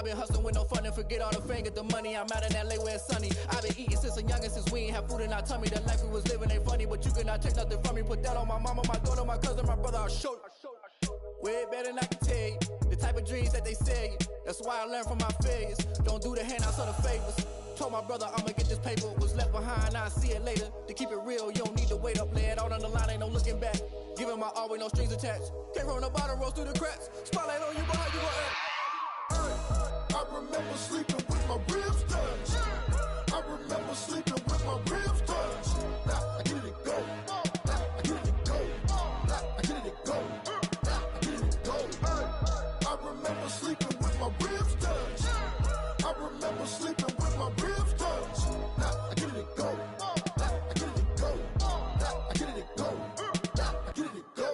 I've been hustling with no fun and forget all the fame, get the money. I'm out in LA where it's sunny. I've been eating since a youngin', since we ain't have food in our tummy. The life we was living ain't funny, but you cannot take nothing from me. Put that on my mama, my daughter, my cousin, my brother, I'll show you. Way better than I can tell you. The type of dreams that they sell you. That's why I learned from my failures. Don't do the handouts or the favors. Told my brother I'ma get this paper. Was left behind, I'll see it later. To keep it real, you don't need to wait up. Lay it out on the line, ain't no looking back. Giving my all with no strings attached. Came from the bottom, rose through the cracks. Spotlight on you, but how you gon' act? I remember sleeping with my ribs touched. I remember sleeping with my ribs touched. Now I get it go. I get it go. I get it go. I get it go. I remember sleeping with my ribs touched. I remember sleeping with my ribs touched. Now I get it go. I get it go. I get it go. I get it go.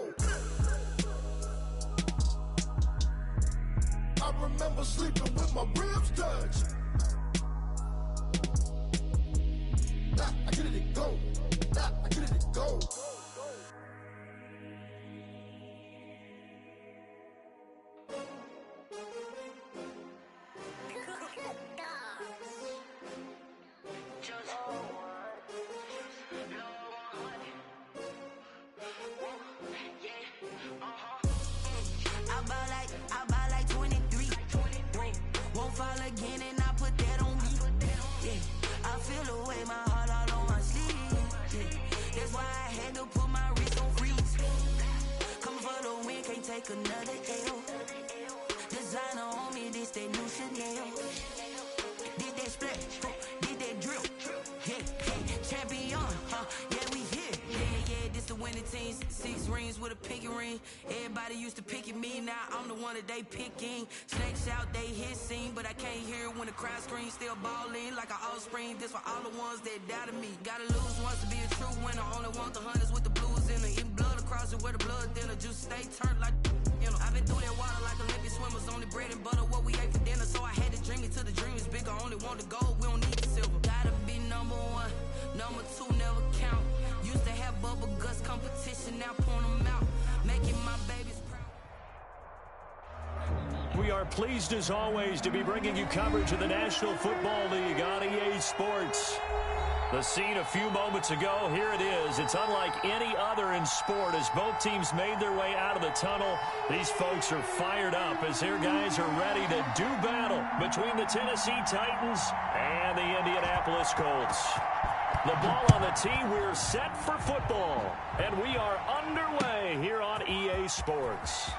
I remember sleeping with my ribs touched. I get it go. I get it go. I buy like 23. Won't fall again and I put that on me. Yeah, I feel the way, my heart all on my sleeve. Yeah, that's why I had to put my wrist on freeze. Coming for the win, can't take another L. Designer on me, this that new Chanel. Did that splash, did that drill. Yeah, champion, yeah, we here. Yeah, this the winning team. 6 rings with a pinky ring. Everybody used to pick at me, now I'm the one that they picking. Snakes out, they hissing, but I can't hear it when the crowd screams. Still balling like an offspring. This for all the ones that doubted me. Gotta lose once to be a true winner. Only want the hunters with the blues in it. Eating blood across it where the blood thinner. Juice stay turned like, you know. I've been through that water like Olympic swimmers. Only bread and butter what we ate for dinner. So I had to dream it till the dream is bigger. Only want the gold, we don't need the silver. Gotta be number 1, number 2 never count. Used to have bubble guts competition, now point them out. Making my babies proud. We are pleased as always to be bringing you coverage of the National Football League on EA Sports. The scene a few moments ago, here it is. It's unlike any other in sport as both teams made their way out of the tunnel. These folks are fired up as their guys are ready to do battle between the Tennessee Titans and the Indianapolis Colts. The ball on the tee, we're set for football. And we are underway here on EA Sports.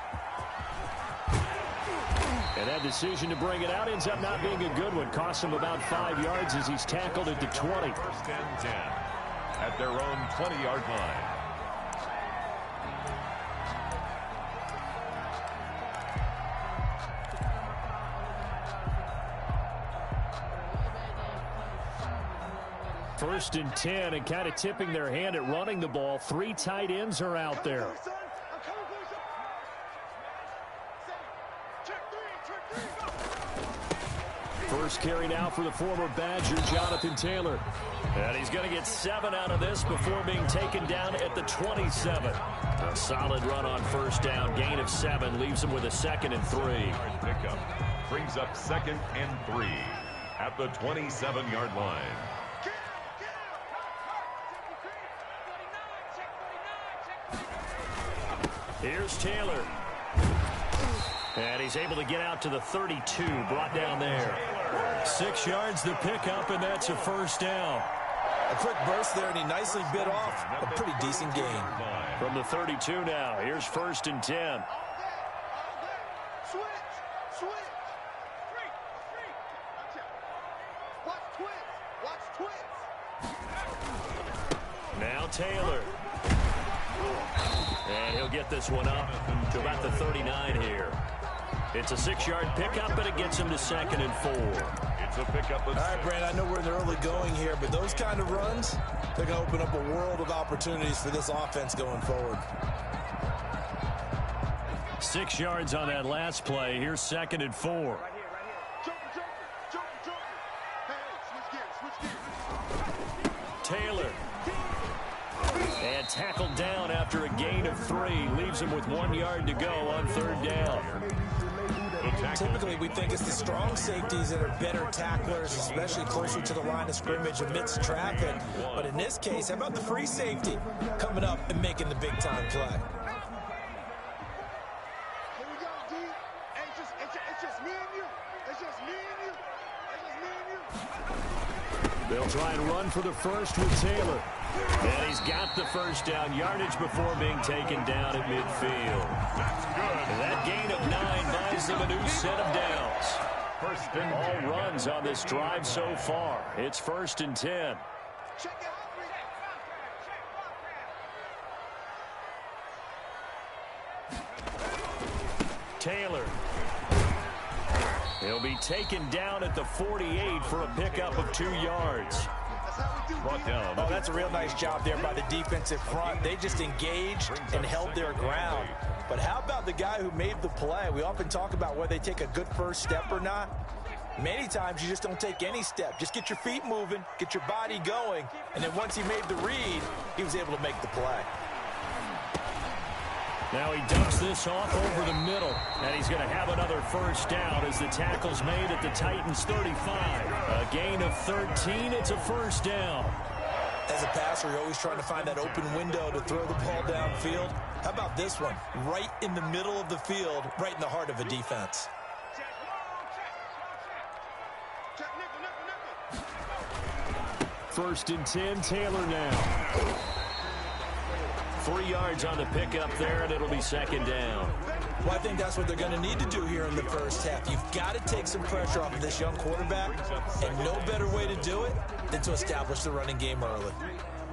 And that decision to bring it out ends up not being a good one. Costs him about 5 yards as he's tackled at the 20. First and 10 at their own 20-yard line. First and 10, and kind of tipping their hand at running the ball. 3 tight ends are out there. First carry now for the former Badger, Jonathan Taylor. And he's going to get 7 out of this before being taken down at the 27. A solid run on first down. Gain of 7 leaves him with a 2nd and 3. Pickup brings up 2nd and 3 at the 27-yard line. Here's Taylor. And he's able to get out to the 32, brought down there. 6 yards the pickup, and that's a first down. A quick burst there, and he nicely bit off a pretty decent gain. From the 32 now, here's first and 10. Now Taylor. And he'll get this one up to about the 39 here. It's a 6-yard pickup, and it gets him to 2nd and 4. It's a pickup. All right, Brand, I know we're in the early going here, but those kind of runs, they're going to open up a world of opportunities for this offense going forward. 6 yards on that last play. Here's 2nd and 4. Taylor. And tackled down after a gain of 3. Leaves him with 1 yard to go on 3rd down. Typically, we think it's the strong safeties that are better tacklers, especially closer to the line of scrimmage amidst traffic. But in this case, how about the free safety coming up and making the big-time play? Here we go, D. It's just me and you. It's just me and you. It's just me and you. They'll try and run for the first with Taylor. And he's got the first down yardage before being taken down at midfield. That's good. And that gain of 9 buys them a new set of downs. First and All runs on this drive so far. It's 1st and 10. Taylor. He'll be taken down at the 48 for a pickup of 2 yards. brought down. Oh, that's a real nice job there by the defensive front. They just engaged and held their ground. But how about the guy who made the play? We often talk about whether they take a good first step or not. Many times you just don't take any step. Just get your feet moving, get your body going, and then once he made the read, he was able to make the play. Now he dumps this off over the middle, and he's going to have another first down as the tackle's made at the Titans' 35. A gain of 13, it's a first down. As a passer, you're always trying to find that open window to throw the ball downfield. How about this one? Right in the middle of the field, right in the heart of a defense. First and 10, Taylor now. 3 yards on the pickup there, and it'll be second down. Well, I think that's what they're going to need to do here in the first half. You've got to take some pressure off of this young quarterback, and no better way to do it than to establish the running game early.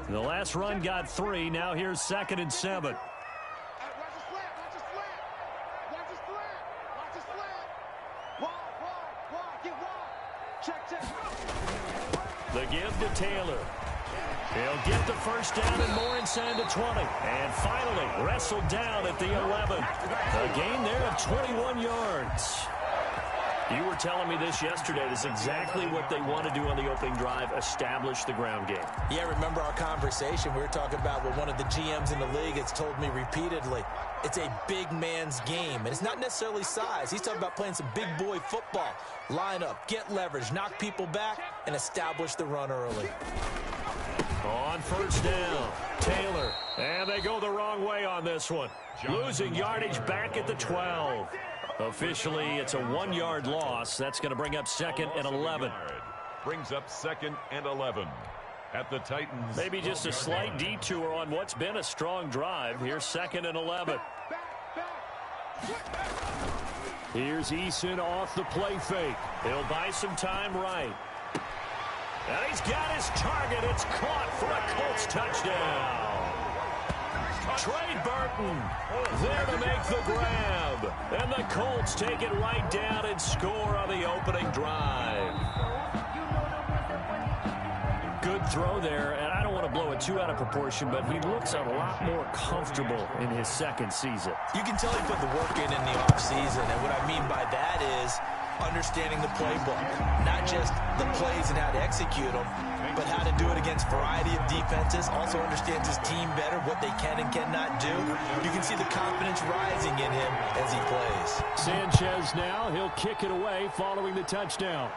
The last run got 3. Now here's 2nd and 7. The give to Taylor. He'll get the first down and more inside the 20. And finally wrestled down at the 11. A gain there of 21 yards. You were telling me this yesterday. This is exactly what they want to do on the opening drive, establish the ground game. Yeah, remember our conversation? We were talking about what one of the GMs in the league has told me repeatedly. It's a big man's game, and it's not necessarily size. He's talking about playing some big boy football. Line up, get leverage, knock people back, and establish the run early. On first down, Taylor. And they go the wrong way on this one. Losing yardage back at the 12. Officially, it's a 1-yard loss. That's going to bring up 2nd and 11. Brings up 2nd and 11 at the Titans. Maybe just a slight detour on what's been a strong drive. Here's 2nd and 11. Here's Eason off the play fake. He'll buy some time right. And he's got his target. It's caught for a Colts touchdown. Trey Burton there to make the grab. And the Colts take it right down and score on the opening drive. Good throw there, and I don't want to blow it too out of proportion, but he looks a lot more comfortable in his second season. You can tell he put the work in the offseason, and what I mean by that is understanding the playbook. Not just the plays and how to execute them, but how to do it against a variety of defenses. Also understands his team better, what they can and cannot do. You can see the confidence rising in him as he plays. Sanchez now, he'll kick it away following the touchdown.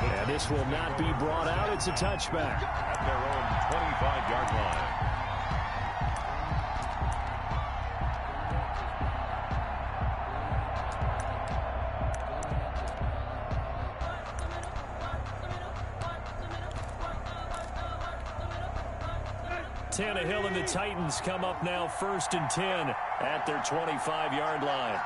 And this will not be brought out. It's a touchback. At their own 25-yard line. Tannehill and the Titans come up now 1st and 10 at their 25-yard line.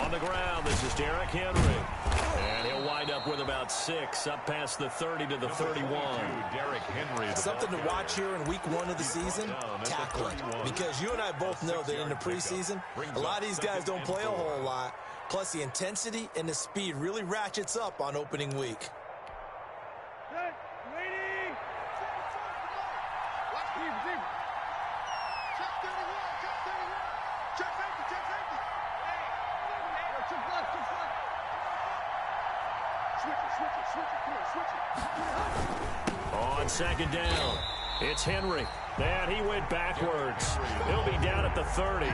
On the ground, this is Derrick Henry. And he'll wind up with about 6 up past the 30 to the 31. Derrick Henry. Something to watch here in week 1 of the season, tackling. Because you and I both know that in the preseason, a lot of these guys don't play a whole lot. Plus, the intensity and the speed really ratchets up on opening week. On second down, it's Henry. And he went backwards. He'll be down at the 30.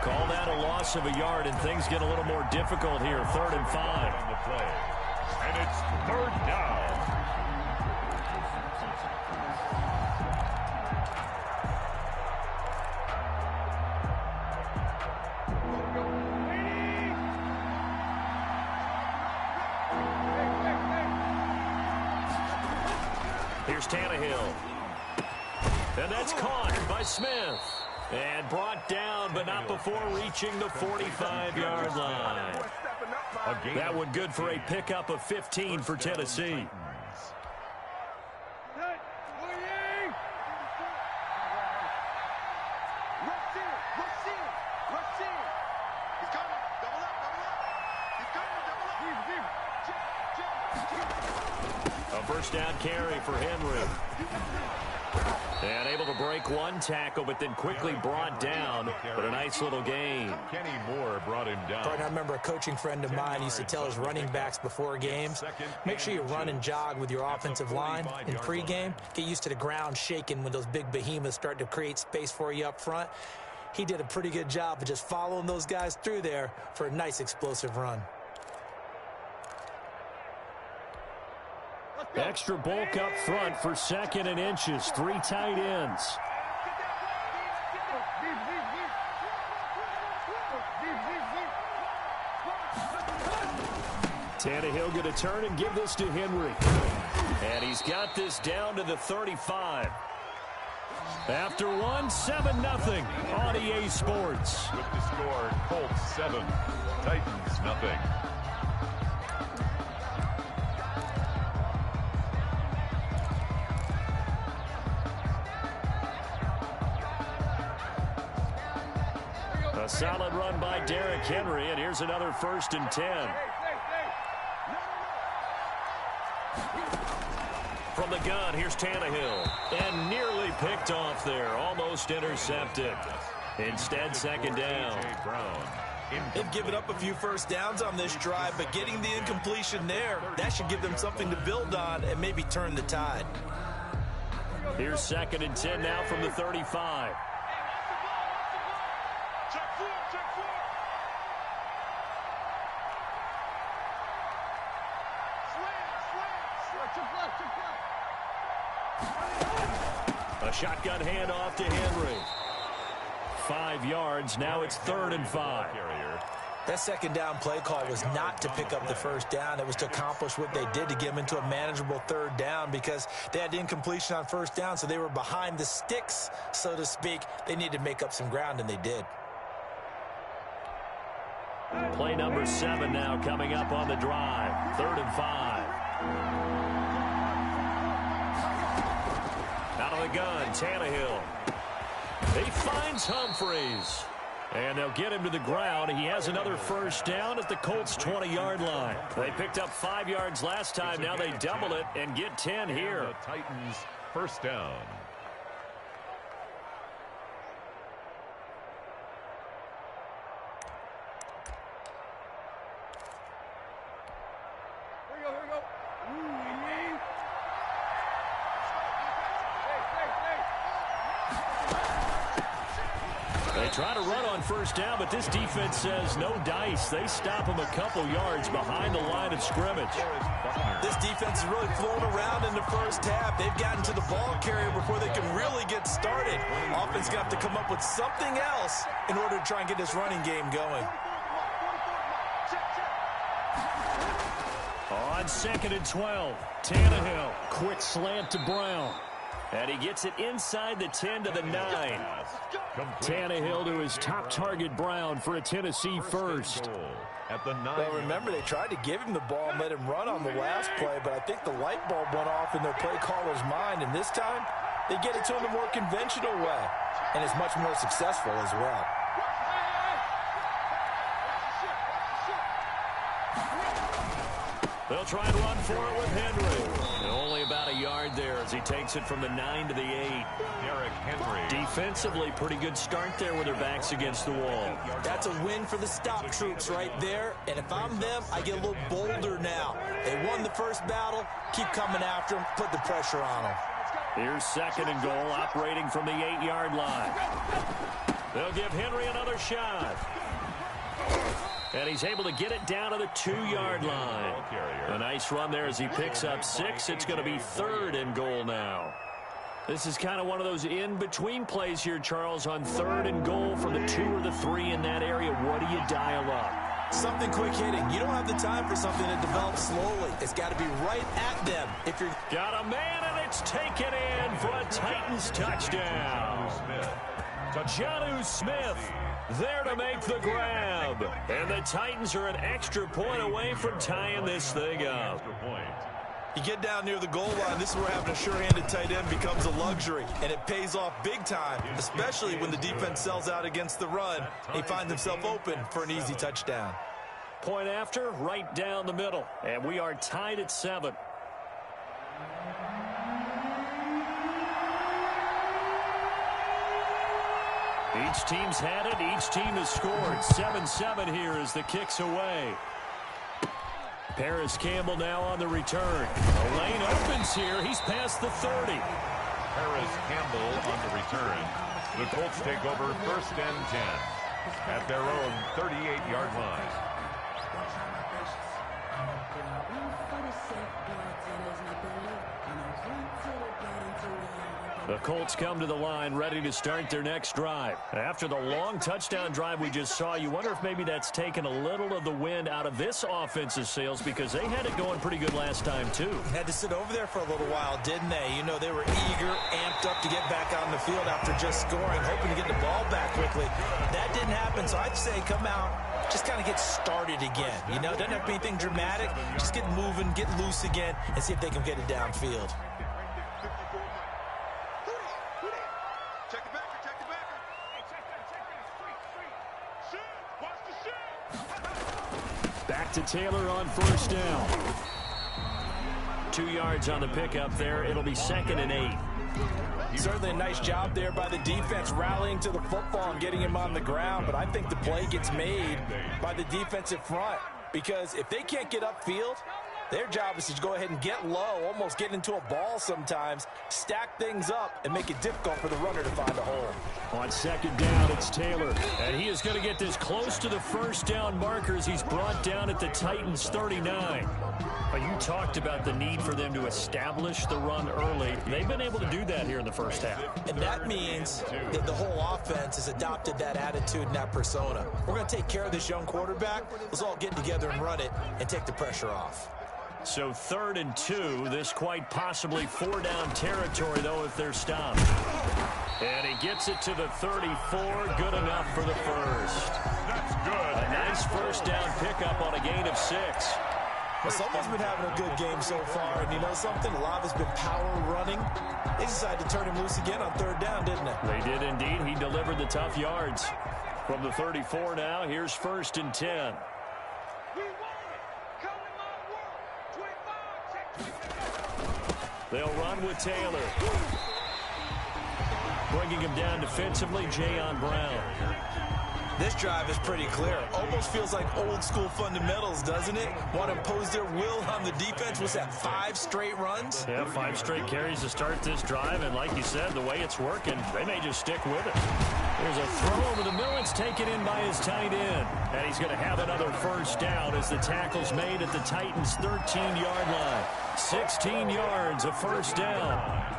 Call that a loss of a yard, and things get a little more difficult here. 3rd and 5. On the play. And it's 3rd down. Here's Tannehill. And that's caught by Smith. And brought down, but not before reaching the 45-yard line. That one good for a pickup of 15 for Tennessee. A first down carry for Henry. And able to break one tackle, but then quickly brought down. But a nice little gain. Kenny Moore brought him down. I remember a coaching friend of mine used to tell his running backs before games, make sure you run and jog with your offensive line in pregame. Get used to the ground shaking when those big behemoths start to create space for you up front. He did a pretty good job of just following those guys through there for a nice explosive run. Extra bulk up front for 2nd and inches. 3 tight ends. Tannehill going to turn and give this to Henry. And he's got this down to the 35. After one, 7-0 on EA Sports. With the score, Colts 7, Titans nothing. A solid run by Derrick Henry, and here's another 1st and 10. From the gun, here's Tannehill. And nearly picked off there. Almost intercepted. Instead, 2nd down. They've given up a few first downs on this drive, but getting the incompletion there, that should give them something to build on and maybe turn the tide. Here's 2nd and 10 now from the 35. A shotgun handoff to Henry. 5 yards. Now it's 3rd and 5. That 2nd down play call was not to pick up the 1st down. It was to accomplish what they did to get them into a manageable 3rd down because they had incompletion on 1st down, so they were behind the sticks, so to speak. They needed to make up some ground, and they did. Play number 7 now coming up on the drive. 3rd and 5. Out of the gun, Tannehill. He finds Humphreys. And they'll get him to the ground. He has another 1st down at the Colts' 20-yard line. They picked up 5 yards last time. Now they double it and get 10 here. The Titans' 1st down. They try to run on 1st down, but this defense says no dice. They stop him a couple yards behind the line of scrimmage. This defense is really flown around in the 1st half. They've gotten to the ball carrier before they can really get started. Offense got to come up with something else in order to try and get this running game going. On 2nd and 12, Tannehill, quick slant to Brown. And he gets it inside the 10 to the 9. Tannehill to his top target, Brown, for a Tennessee 1st. At the 9. Well, remember, they tried to give him the ball and let him run on the last play, but I think the light bulb went off in their play caller's mind, and this time they get it to him the more conventional way, and it's much more successful as well. They'll try and run for it with Henry. And only about about a yard there as he takes it from the 9 to the 8. Derrick Henry. Defensively, pretty good start there with their backs against the wall. That's a win for the stop troops right there. And if I'm them, I get a little bolder now. They won the first battle. Keep coming after them. Put the pressure on them. Here's 2nd and goal, operating from the 8-yard line. They'll give Henry another shot. And he's able to get it down to the 2-yard line. A nice run there as he picks up 6. It's going to be 3rd and goal now. This is kind of one of those in-between plays here, Charles, on 3rd and goal from the 2 or the 3 in that area. What do you dial up? Something quick hitting. You don't have the time for something that develops slowly. It's got to be right at them. If you're got a man, and it's taken in for a Titans touchdown. Jonnu Smith there to make the grab. And the Titans are an extra point away from tying this thing up. You get down near the goal line, this is where having a sure-handed tight end becomes a luxury, and it pays off big time, especially when the defense sells out against the run. He finds himself open for an easy touchdown. Point after, right down the middle, and we are tied at 7. Each team's had it. Each team has scored. 7-7 here as the kick's away. Paris Campbell now on the return. The lane opens here. He's past the 30. Paris Campbell on the return. The Colts take over 1st and 10 at their own 38-yard line. The Colts come to the line ready to start their next drive. After the long touchdown drive we just saw, you wonder if maybe that's taken a little of the wind out of this offense's sails, because they had it going pretty good last time too. Had to sit over there for a little while, didn't they? You know, they were eager, amped up to get back on the field after just scoring, hoping to get the ball back quickly. That didn't happen, so I'd say come out, just kind of get started again. You know, it doesn't have to be anything dramatic. Just get moving, get loose again, and see if they can get it downfield. Back to Taylor on 1st down. 2 yards on the pickup there. It'll be 2nd and 8. Certainly a nice job there by the defense rallying to the football and getting him on the ground, but I think the play gets made by the defensive front, because if they can't get upfield, their job is to go ahead and get low, almost get into a ball sometimes, stack things up, and make it difficult for the runner to find a hole. On 2nd down, it's Taylor, and he is going to get this close to the 1st down markers. He's brought down at the Titans' 39. You talked about the need for them to establish the run early. They've been able to do that here in the first half. And that means that the whole offense has adopted that attitude and that persona. We're going to take care of this young quarterback. Let's all get together and run it and take the pressure off. So 3rd and 2, this quite possibly 4-down territory, though, if they're stopped. And he gets it to the 34, good enough for the first. That's good. A nice 1st down pickup on a gain of 6. Well, someone's been having a good game so far, and you know something? A lot has been power running. They decided to turn him loose again on 3rd down, didn't they? They did indeed. He delivered the tough yards. From the 34 now, here's 1st and 10. They'll run with Taylor. Bringing him down defensively, Jayon Brown. This drive is pretty clear. Almost feels like old school fundamentals, doesn't it? Want to impose their will on the defense. Was that 5 straight runs? Yeah, 5 straight carries to start this drive, and like you said, the way it's working, they may just stick with it. There's a throw over the middle. It's taken in by his tight end. And he's going to have another 1st down as the tackle's made at the Titans' 13-yard line. 16 yards, a 1st down.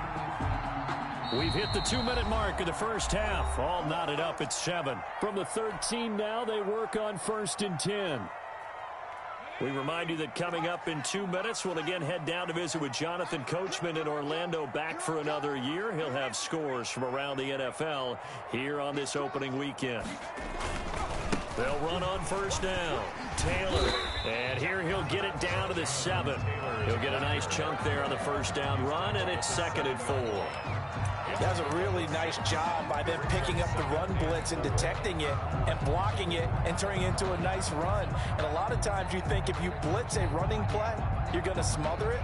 We've hit the 2-minute mark of the first half. All knotted up at 7. From the 13 now, they work on 1st and 10. We remind you that coming up in 2 minutes, we'll again head down to visit with Jonathan Coachman in Orlando, back for another year. He'll have scores from around the NFL here on this opening weekend. They'll run on 1st down. Taylor. And here he'll get it down to the 7. He'll get a nice chunk there on the 1st down run, and it's 2nd and 4. That was a really nice job by them picking up the run blitz and detecting it and blocking it and turning it into a nice run. And a lot of times you think if you blitz a running play, you're going to smother it.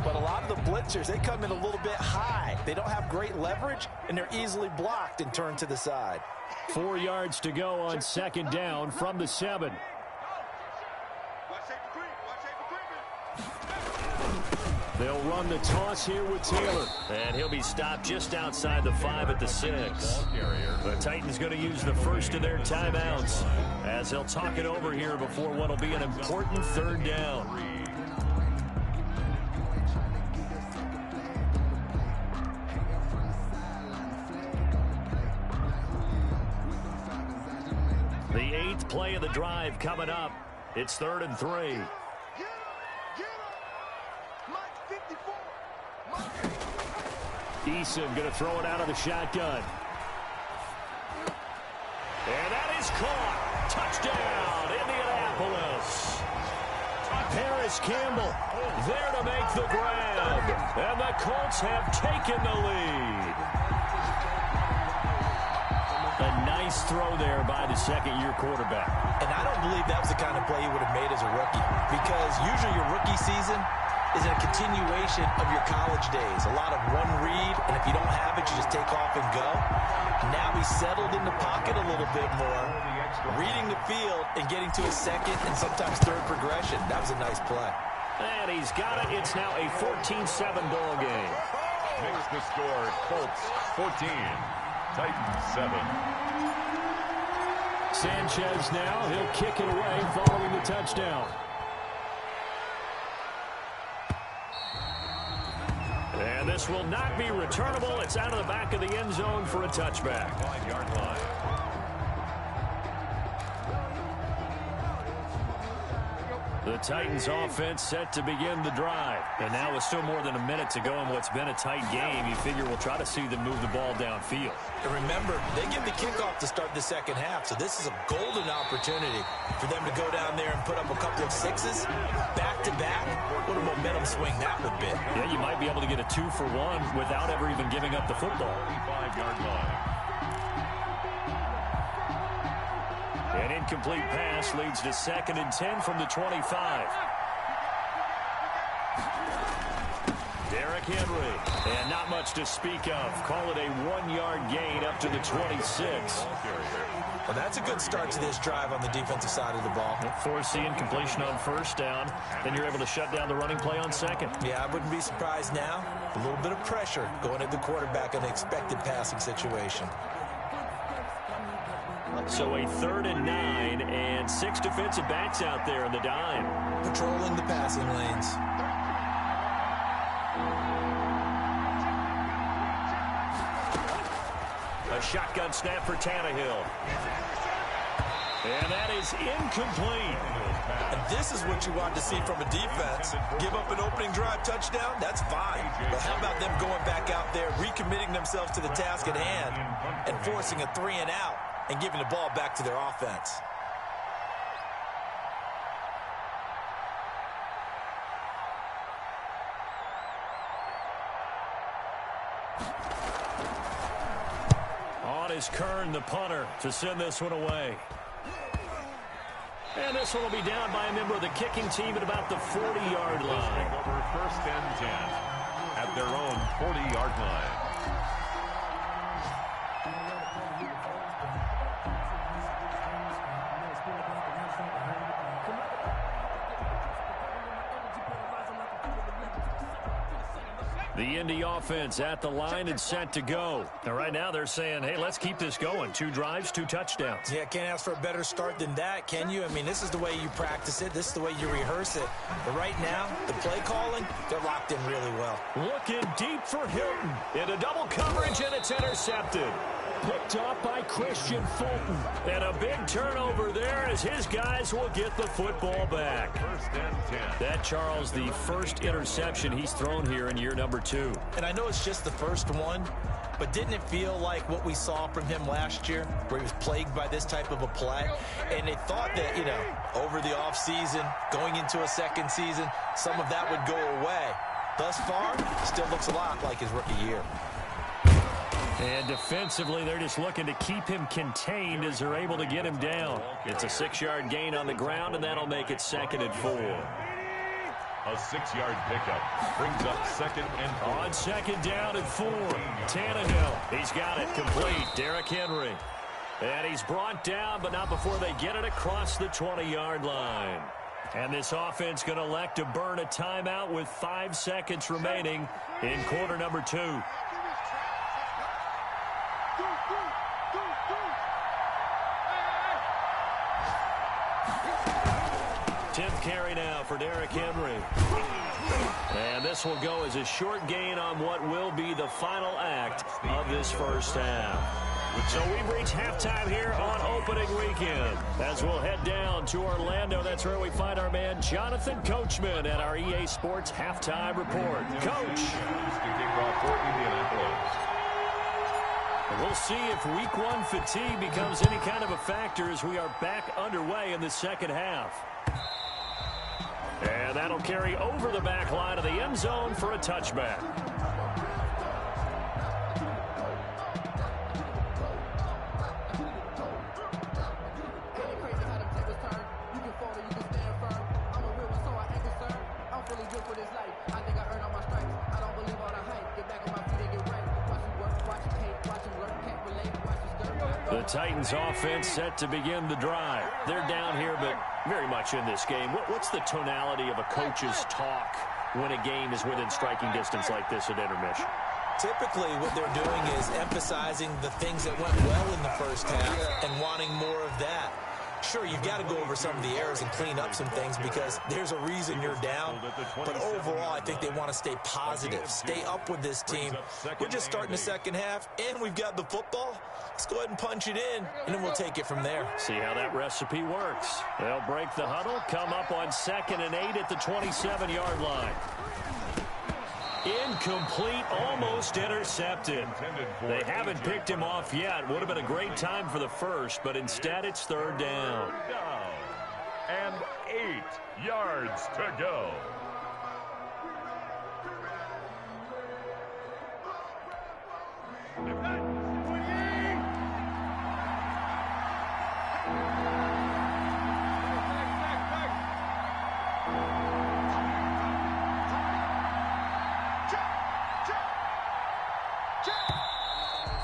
But a lot of the blitzers, they come in a little bit high. They don't have great leverage, and they're easily blocked and turned to the side. 4 yards to go on second down from the 7. They'll run the toss here with Taylor. And he'll be stopped just outside the 5 at the 6. The Titans going to use the first of their timeouts as they'll talk it over here before what will be an important third down. The 8th play of the drive coming up. It's 3rd and 3. Eason going to throw it out of the shotgun. And that is caught. Touchdown, Indianapolis. Harris Campbell there to make the grab. And the Colts have taken the lead. A nice throw there by the second-year quarterback. And I don't believe that was the kind of play he would have made as a rookie, because usually your rookie season is a continuation of your college days. A lot of one read, and if you don't have it, you just take off and go. Now he's settled in the pocket a little bit more, reading the field and getting to his second and sometimes third progression. That was a nice play. And he's got it. It's now a 14-7 ball game. Makes the score Colts 14, Titans 7. Sanchez now. He'll kick it away following the touchdown. And this will not be returnable. It's out of the back of the end zone for a touchback. 5-yard line. The Titans offense set to begin the drive. And now with still more than a minute to go in what's been a tight game, you figure we'll try to see them move the ball downfield. And remember, they get the kickoff to start the second half, so this is a golden opportunity for them to go down there and put up a couple of sixes back-to-back. What a momentum swing that would be. Yeah, you might be able to get a 2-for-1 without ever even giving up the football. 5-yard line. An incomplete pass leads to 2nd and 10 from the 25. Derrick Henry, and not much to speak of. Call it a 1-yard gain up to the 26. Well, that's a good start to this drive on the defensive side of the ball. Forcing completion on first down, then you're able to shut down the running play on second. Yeah, I wouldn't be surprised now. A little bit of pressure going at the quarterback in an expected passing situation. So a 3rd and 9 and 6 defensive backs out there in the dime. Patrolling the passing lanes. A shotgun snap for Tannehill. And that is incomplete. And this is what you want to see from a defense. Give up an opening drive touchdown, that's fine. But how about them going back out there, recommitting themselves to the task at hand, and forcing a 3-and-out and giving the ball back to their offense? On is Kern, the punter, to send this one away. And this one will be down by a member of the kicking team at about the 40-yard line. Over 1st and 10 at their own 40-yard line. The Indy offense at the line and set to go. And right now they're saying, hey, let's keep this going. 2 drives, 2 touchdowns. Yeah, can't ask for a better start than that, can you? I mean, this is the way you practice it. This is the way you rehearse it. But right now, the play calling, they're locked in really well. Looking deep for Hilton. Into double coverage, and it's intercepted. Picked up by Christian Fulton. And a big turnover there as his guys will get the football back. 1st and 10. That, Charles, the first interception he's thrown here in year number 2. And I know it's just the first one, but didn't it feel like what we saw from him last year, where he was plagued by this type of a play? And they thought that, you know, over the offseason, going into a second season, some of that would go away. Thus far, still looks a lot like his rookie year. And defensively, they're just looking to keep him contained as they're able to get him down. It's a 6-yard gain on the ground, and that'll make it 2nd and 4. A 6-yard pickup brings up 2nd and 4. On 2nd down and 4. Tannehill, he's got it complete. Derrick Henry. And he's brought down, but not before they get it across the 20-yard line. And this offense going to elect to burn a timeout with 5 seconds remaining in quarter number 2. 10th carry now for Derrick Henry. And this will go as a short gain on what will be the final act of this first half. So we've reached halftime here on opening weekend. As we'll head down to Orlando, that's where we find our man Jonathan Coachman at our EA Sports Halftime Report. Coach. And we'll see if week 1 fatigue becomes any kind of a factor as we are back underway in the second half. And that'll carry over the back line of the end zone for a touchback. The Titans offense set to begin the drive. They're down here, but very much in this game. What's the tonality of a coach's talk when a game is within striking distance like this at intermission? Typically, what they're doing is emphasizing the things that went well in the first half and wanting more of that. Sure, you've got to go over some of the errors and clean up some things because there's a reason you're down. But overall, I think they want to stay positive, stay up with this team. We're just starting the second half, and we've got the football. Let's go ahead and punch it in, and then we'll take it from there. See how that recipe works. They'll break the huddle, come up on 2nd and 8 at the 27-yard line. Incomplete, almost intercepted. They haven't picked him off yet. Would have been a great time for the first, but instead it's 3rd down. And 8 yards to go.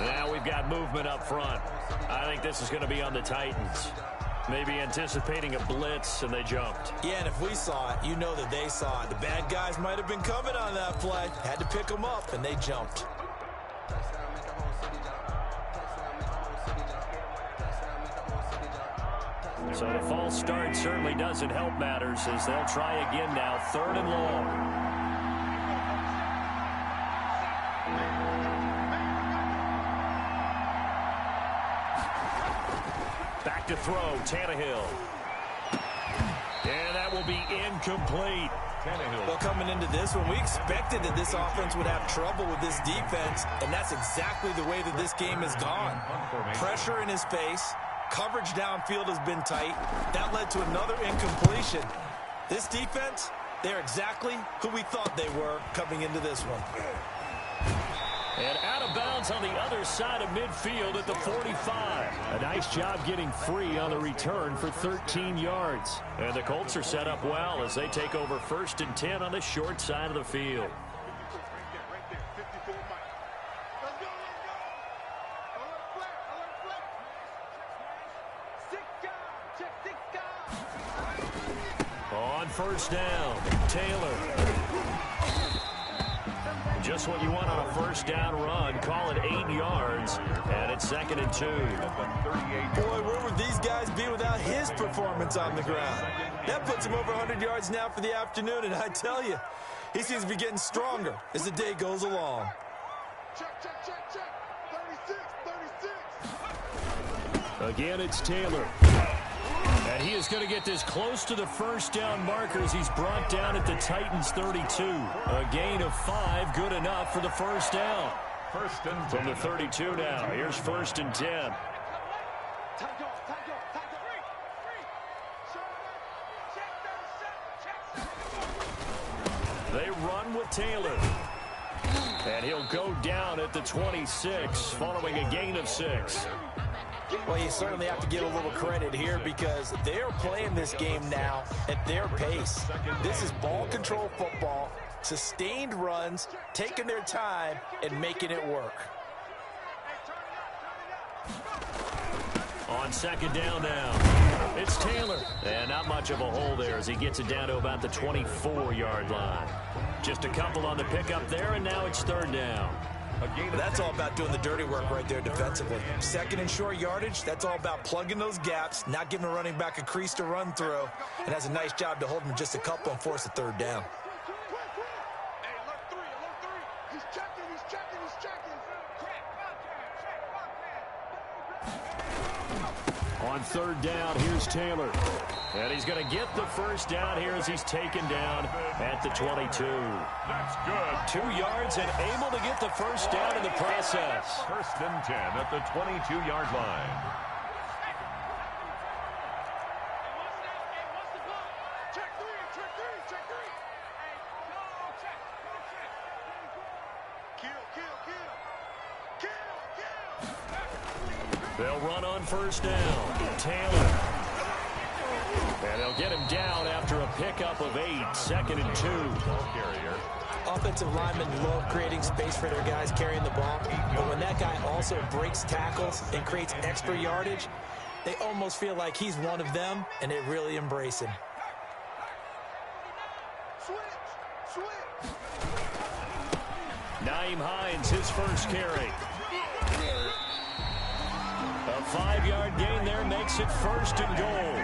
Now we've got movement up front. I think this is going to be on the Titans. Maybe anticipating a blitz, and they jumped. Yeah, and if we saw it, you know that they saw it. The bad guys might have been coming on that play. Had to pick them up, and they jumped. So the false start certainly doesn't help matters as they'll try again now, 3rd and long. Back to throw, Tannehill. And that will be incomplete. Well, coming into this one, we expected that this offense would have trouble with this defense, and that's exactly the way that this game has gone. Pressure in his face. Coverage downfield has been tight. That led to another incompletion. This defense, they're exactly who we thought they were coming into this one. And out of bounds on the other side of midfield at the 45. A nice job getting free on the return for 13 yards. And the Colts are set up well as they take over 1st and 10 on the short side of the field. On 1st down, Taylor. Just what you want on a 1st down run. Call it 8 yards, and it's 2nd and 2. Boy, where would these guys be without his performance on the ground? That puts him over 100 yards now for the afternoon, and I tell you, he seems to be getting stronger as the day goes along. Check. 36. Again, it's Taylor. And he is going to get this close to the 1st down markers. He's brought down at the Titans 32. A gain of 5, good enough for the 1st down. 1st and 10. From the 32 now, here's 1st and 10. They run with Taylor. And he'll go down at the 26 following a gain of 6. Well, you certainly have to give a little credit here because they're playing this game now at their pace. This is ball control football, sustained runs, taking their time, and making it work. On second down now, it's Taylor. And not much of a hole there as he gets it down to about the 24-yard line. Just a couple on the pickup there, and now it's third down. That's all about doing the dirty work right there defensively. Second and short yardage, that's all about plugging those gaps, not giving a running back a crease to run through, and has a nice job to hold him just a couple and force a third down. On third down, here's Taylor. And he's going to get the first down here as he's taken down at the 22. That's good. 2 yards and able to get the first down in the process. First and 10 at the 22-yard line. They'll run on first down. Taylor. And they'll get him down after a pickup of 8. Second and 2. Ball carrier. Offensive linemen love creating space for their guys carrying the ball. But when that guy also breaks tackles and creates extra yardage, they almost feel like he's one of them, and they really embrace him. Nyheim Hines, his first carry. A 5-yard gain there makes it first and goal.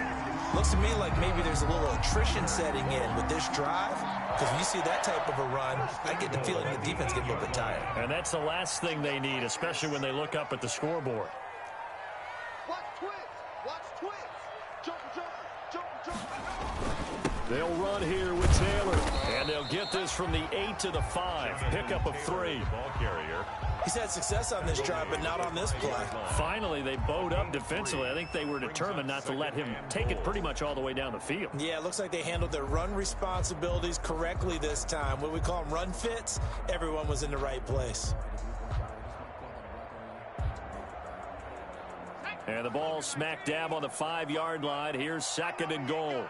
Looks to me like maybe there's a little attrition setting in with this drive, because when you see that type of a run, I get the feeling the defense gets a little bit tired. And that's the last thing they need, especially when they look up at the scoreboard. Watch twins. Watch twins. Jump, jump, jump, jump. They'll run here with Taylor. And they'll get this from the 8 to the 5. Pickup of 3. Ball carrier. He's had success on this drive, but not on this play. Finally, they bowed up defensively. I think they were determined not to let him take it pretty much all the way down the field. Yeah, it looks like they handled their run responsibilities correctly this time. What we call them run fits, everyone was in the right place. And the ball smack dab on the 5-yard line. Here's second and goal.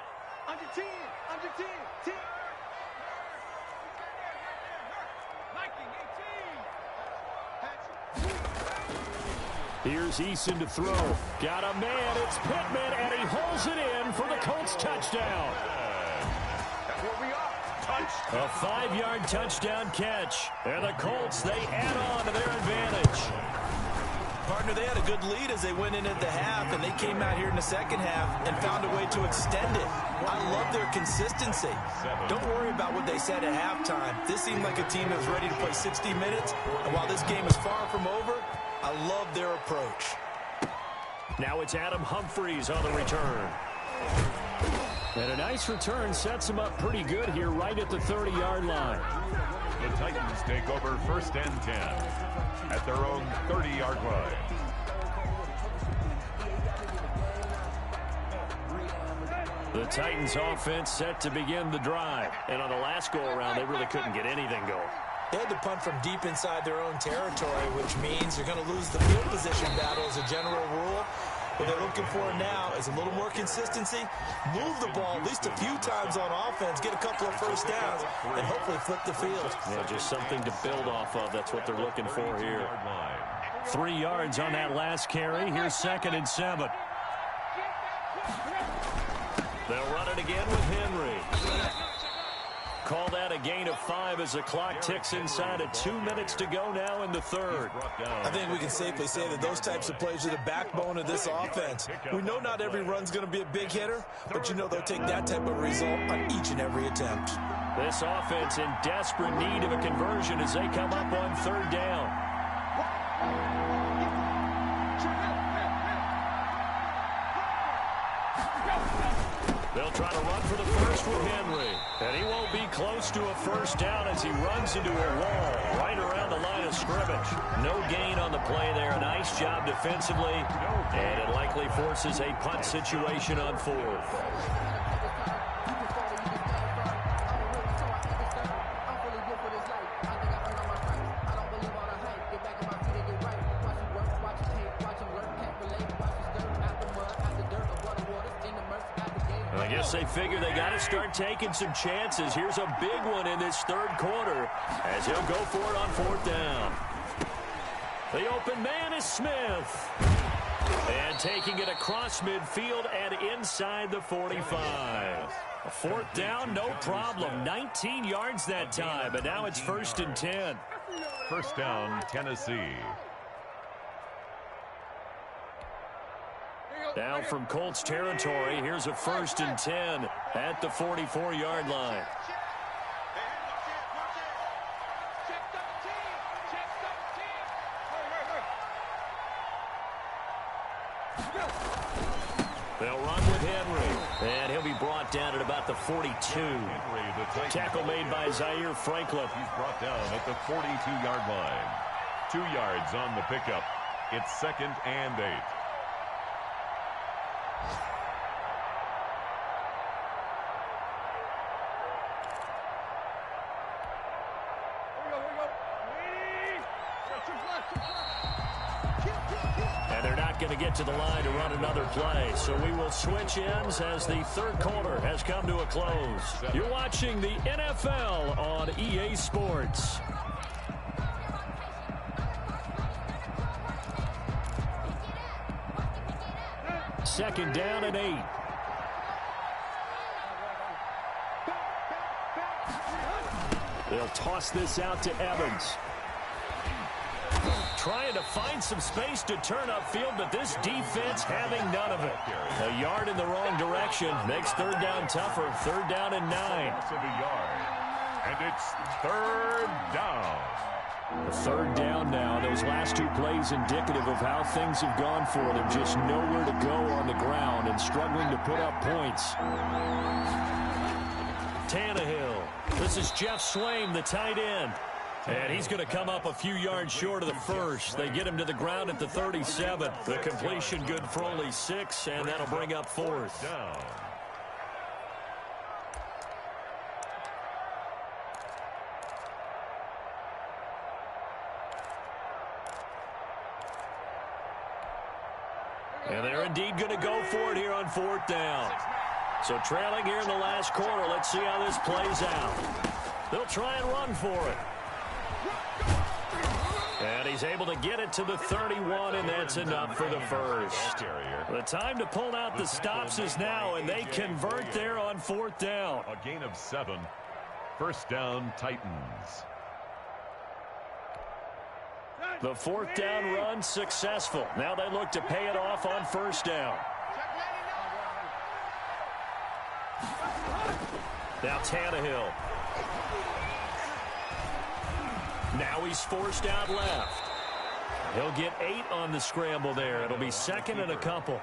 Under 10. Under 10. 10. Here's Eason to throw. Got a man. It's Pittman, and he holds it in for the Colts touchdown. That's where we are. Touch. A 5-yard touchdown catch. And the Colts, they add on to their advantage. Partner, they had a good lead as they went in at the half, and they came out here in the second half and found a way to extend it. I love their consistency. Don't worry about what they said at halftime. This seemed like a team that was ready to play 60 minutes, and while this game is far from over, I love their approach. Now it's Adam Humphries on the return. And a nice return sets him up pretty good here right at the 30-yard line. The Titans take over first and 10 at their own 30-yard line. The Titans offense set to begin the drive. And on the last go-around, they really couldn't get anything going. They had to punt from deep inside their own territory, which means you're going to lose the field position battle as a general rule. What they're looking for now is a little more consistency, move the ball at least a few times on offense, get a couple of first downs, and hopefully flip the field. Yeah, just something to build off of. That's what they're looking for here. 3 yards on that last carry. Here's second and 7. They'll run it again with Henry. Call that a gain of 5 as the clock ticks inside of 2 minutes to go now in the third. I think we can safely say that those types of plays are the backbone of this offense. We know not every run's going to be a big hitter, but you know they'll take that type of result on each and every attempt. This offense in desperate need of a conversion as they come up on third down. They'll try to run for the first with Henry. And he won't be close to a first down as he runs into a wall right around the line of scrimmage. No gain on the play there. A nice job defensively. And it likely forces a punt situation on fourth. guess they figure they got to start taking some chances. Here's a big one in this third quarter as he'll go for it on fourth down. The open man is Smith. And taking it across midfield and inside the 45. A fourth down, no problem. 19 yards that time, but now it's 1st and 10. First down, Tennessee. Now from Colts territory, here's a 1st and 10 at the 44-yard line. They'll run with Henry, and he'll be brought down at about the 42. Tackle made by Zaire Franklin. He's brought down at the 42-yard line. 2 yards on the pickup. It's 2nd and 8. And they're not going to get to the line to run another play. So we will switch ends as the third quarter has come to a close. You're watching the NFL on EA Sports. Second down and 8. They'll toss this out to Evans. Trying to find some space to turn upfield, but this defense having none of it. A yard in the wrong direction makes third down tougher. 3rd down and 9. To the yard. And it's 3rd down. The 3rd down now. Those last 2 plays indicative of how things have gone for them. Just nowhere to go on the ground and struggling to put up points. Tannehill. This is Jeff Swaim, the tight end. And he's going to come up a few yards short of the first. They get him to the ground at the 37. The completion good for only 6, and that'll bring up 4th down. And they're indeed going to go for it here on 4th down. So trailing here in the last quarter, let's see how this plays out. They'll try and run for it. And he's able to get it to the 31, and that's enough for the first. The time to pull out the stops is now, and they convert there on 4th down. A gain of 7. First down, Titans. The 4th down run successful. Now they look to pay it off on 1st down. Now Tannehill. Now he's forced out left. He'll get 8 on the scramble there. It'll be 2nd and a couple.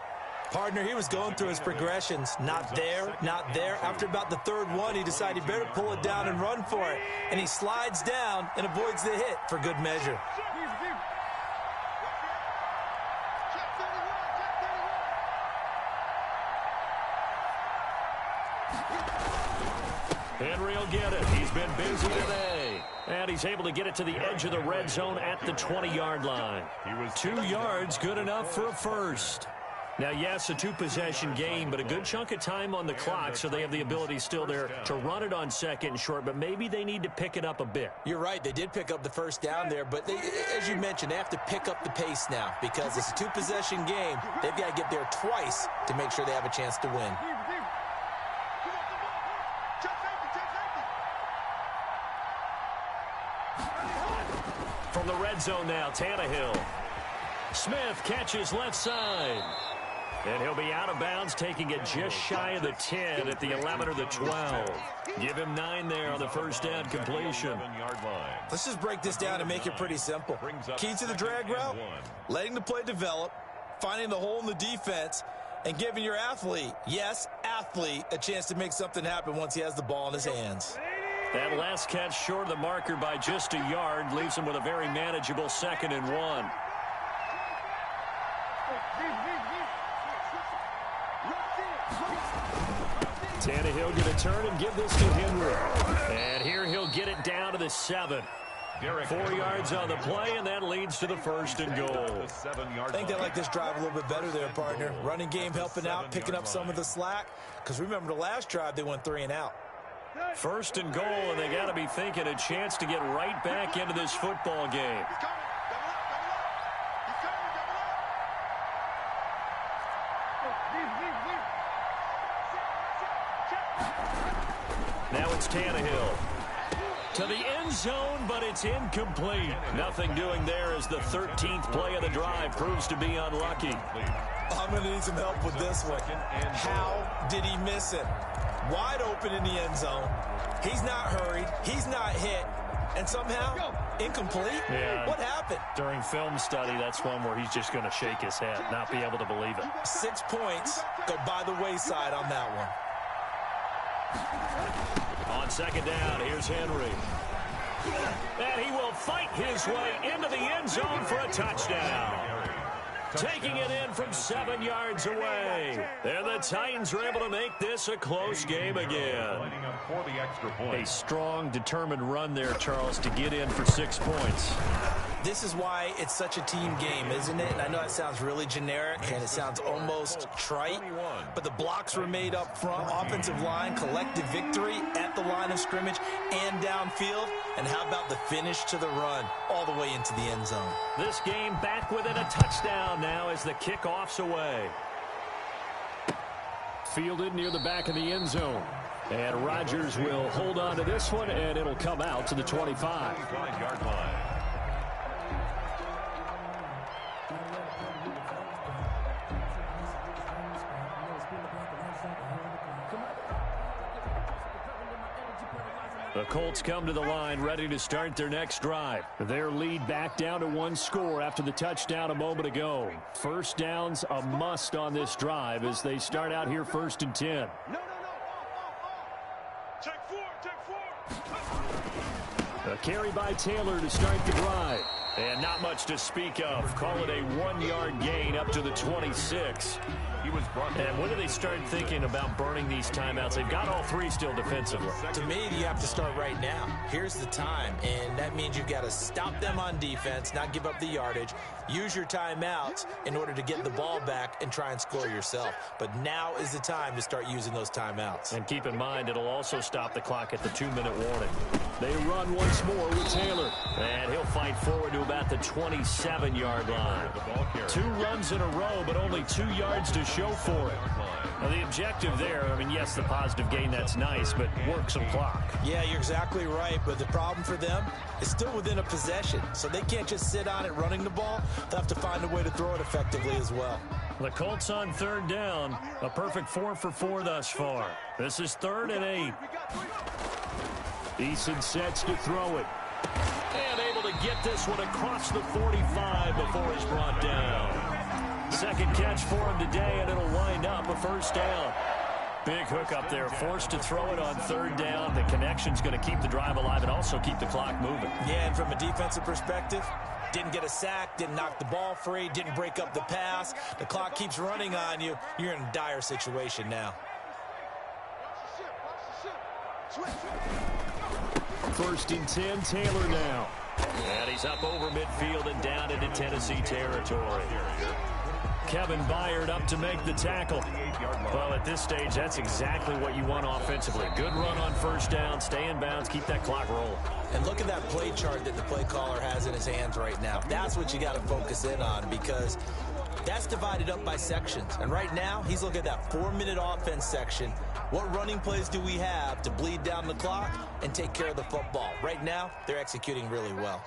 Partner, he was going through his progressions. Not there, not there. After about the 3rd one, he decided he better pull it down and run for it. And he slides down and avoids the hit for good measure. Henry will get it. He's been busy today. And he's able to get it to the edge of the red zone at the 20-yard line. 2 yards, good enough for a first. Now, yes, a 2-possession game, but a good chunk of time on the clock, so they have the ability still there to run it on 2nd and short, but maybe they need to pick it up a bit. You're right. They did pick up the first down there, but as you mentioned, they have to pick up the pace now because it's a 2-possession game. They've got to get there twice to make sure they have a chance to win. From the red zone now, Tannehill. Smith catches left side. And he'll be out of bounds, taking it just shy of the 10 at the 11 or the 12. Give him 9 there on the first down completion. Let's just break this down and make it pretty simple. Key to the drag route, letting the play develop, finding the hole in the defense, and giving your athlete, yes, athlete, a chance to make something happen once he has the ball in his hands. That last catch short of the marker by just a yard leaves him with a very manageable 2nd and 1. Tannehill going to turn and give this to Henry. And here he'll get it down to the 7. 4 yards on the play, and that leads to the first and goal. I think they like this drive a little bit better there, partner. Running game helping out, picking up some of the slack. Because remember, the last drive, they went 3 and out. First and goal, and they got to be thinking a chance to get right back into this football game. Now it's Tannehill to the end zone, but it's incomplete. Nothing doing there as the 13th play of the drive proves to be unlucky. I'm going to need some help with this one. How did he miss it? Wide open in the end zone. He's not hurried. He's not hit. And somehow, incomplete? Yeah. What happened? During film study, that's one where he's just going to shake his head, not be able to believe it. 6 points go by the wayside on that one. On second down, here's Henry. And he will fight his way into the end zone for a touchdown. Taking it in from 7 yards away. And the Titans are able to make this a close game again. A strong, determined run there, Charles, to get in for 6 points. This is why it's such a team game, isn't it? And I know that sounds really generic, and it sounds almost trite, but the blocks were made up front, offensive line, collective victory at the line of scrimmage and downfield. And how about the finish to the run all the way into the end zone? This game back within a touchdown now as the kickoff's away. Fielded near the back of the end zone. And Rodgers will hold on to this one, and it'll come out to the 25-yard line. The Colts come to the line ready to start their next drive. Their lead back down to 1 score after the touchdown a moment ago. First down's a must on this drive as they start out here 1st and 10. A carry by Taylor to start the drive. And not much to speak of. Call it a 1-yard gain up to the 26. And when do they start thinking about burning these timeouts? They've got all 3 still defensively. To me, you have to start right now. Here's the time, and that means you've got to stop them on defense, not give up the yardage, use your timeouts in order to get the ball back and try and score yourself. But now is the time to start using those timeouts. And keep in mind, it'll also stop the clock at the 2-minute warning. They run once more with Taylor, and he'll fight forward to about the 27-yard line. 2 runs in a row, but only 2 yards to show for it. Now, the objective there, I mean, yes, the positive gain, that's nice, but work some clock. Yeah, you're exactly right, but the problem for them is still within a possession, so they can't just sit on it running the ball. They'll have to find a way to throw it effectively as well. The Colts on 3rd down, a perfect 4 for 4 thus far. This is 3rd and 8. Eason sets to throw it. And able to get this one across the 45 before he's brought down. Second catch for him today, and it'll wind up a first down. Big hook up there, forced to throw it on 3rd down. The connection's going to keep the drive alive and also keep the clock moving. Yeah, and from a defensive perspective, didn't get a sack, didn't knock the ball free, didn't break up the pass. The clock keeps running on you. You're in a dire situation now. 1st and 10, Taylor now. And he's up over midfield and down into Tennessee territory. Kevin Byard up to make the tackle. Well, at this stage, that's exactly what you want offensively. Good run on 1st down, stay in bounds, keep that clock rolling. And look at that play chart that the play caller has in his hands right now. That's what you got to focus in on, because that's divided up by sections. And right now, he's looking at that 4-minute offense section. What running plays do we have to bleed down the clock and take care of the football? Right now, they're executing really well.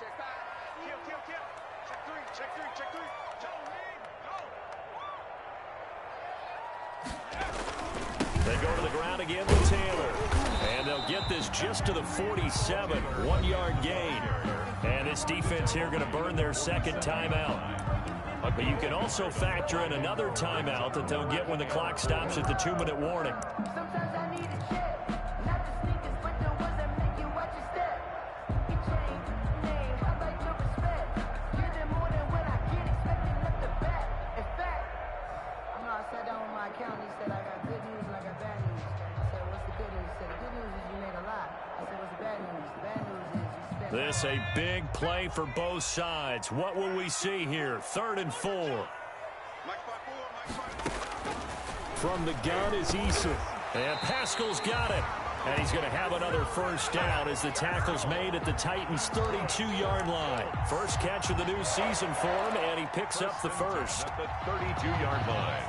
They go to the ground again with Taylor. And they'll get this just to the 47, 1-yard gain. And this defense here going to burn their 2nd timeout. But you can also factor in another timeout that they'll get when the clock stops at the 2-minute warning. This a big play for both sides. What will we see here? 3rd and 4. From the gun is Eason. And Pascal's got it. And he's going to have another first down as the tackle's made at the Titans' 32-yard line. First catch of the new season for him, and he picks up the first. At the 32-yard line.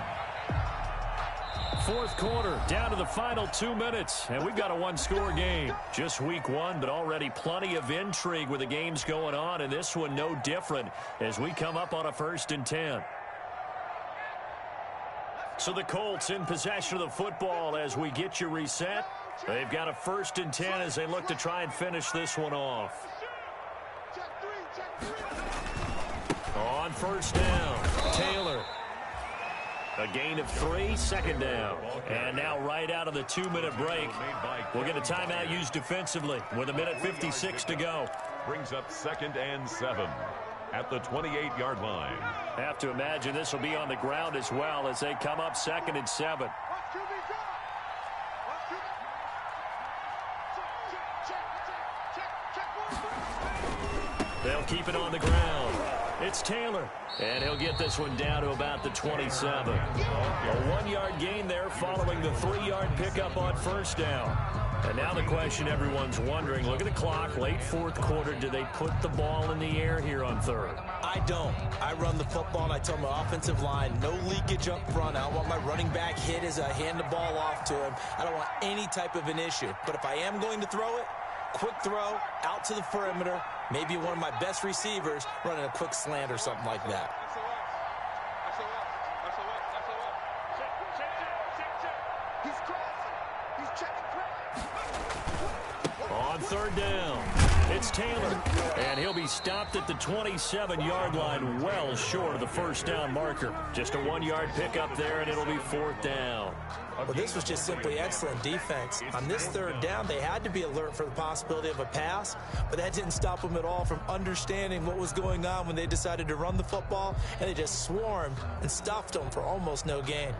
4th quarter, down to the final 2 minutes, and we've got a one-score game. Just week 1, but already plenty of intrigue with the games going on, and this one no different as we come up on a 1st and 10. So the Colts in possession of the football as we get you reset. They've got a 1st and 10 as they look to try and finish this one off. On 1st down, Taylor. A gain of 3, 2nd down. And now right out of the 2-minute break, we'll get a timeout used defensively with 1:56 to go. Brings up 2nd and 7 at the 28-yard line. Have to imagine this will be on the ground as well as they come up 2nd and 7. They'll keep it on the ground. It's Taylor, and he'll get this one down to about the 27. A 1-yard gain there following the 3-yard pickup on 1st down. And now the question everyone's wondering, look at the clock, late 4th quarter, do they put the ball in the air here on 3rd? I don't. I run the football, and I tell my offensive line, no leakage up front. I don't want my running back hit as I hand the ball off to him. I don't want any type of an issue. But if I am going to throw it, quick throw, out to the perimeter, maybe one of my best receivers running a quick slant or something like that. On 3rd down, it's Taylor, and he'll be stopped at the 27-yard line, well short of the first down marker. Just a 1-yard pickup there, and it'll be 4th down. Well, this was just simply excellent defense. On this 3rd down, they had to be alert for the possibility of a pass, but that didn't stop them at all from understanding what was going on when they decided to run the football, and they just swarmed and stuffed them for almost no gain.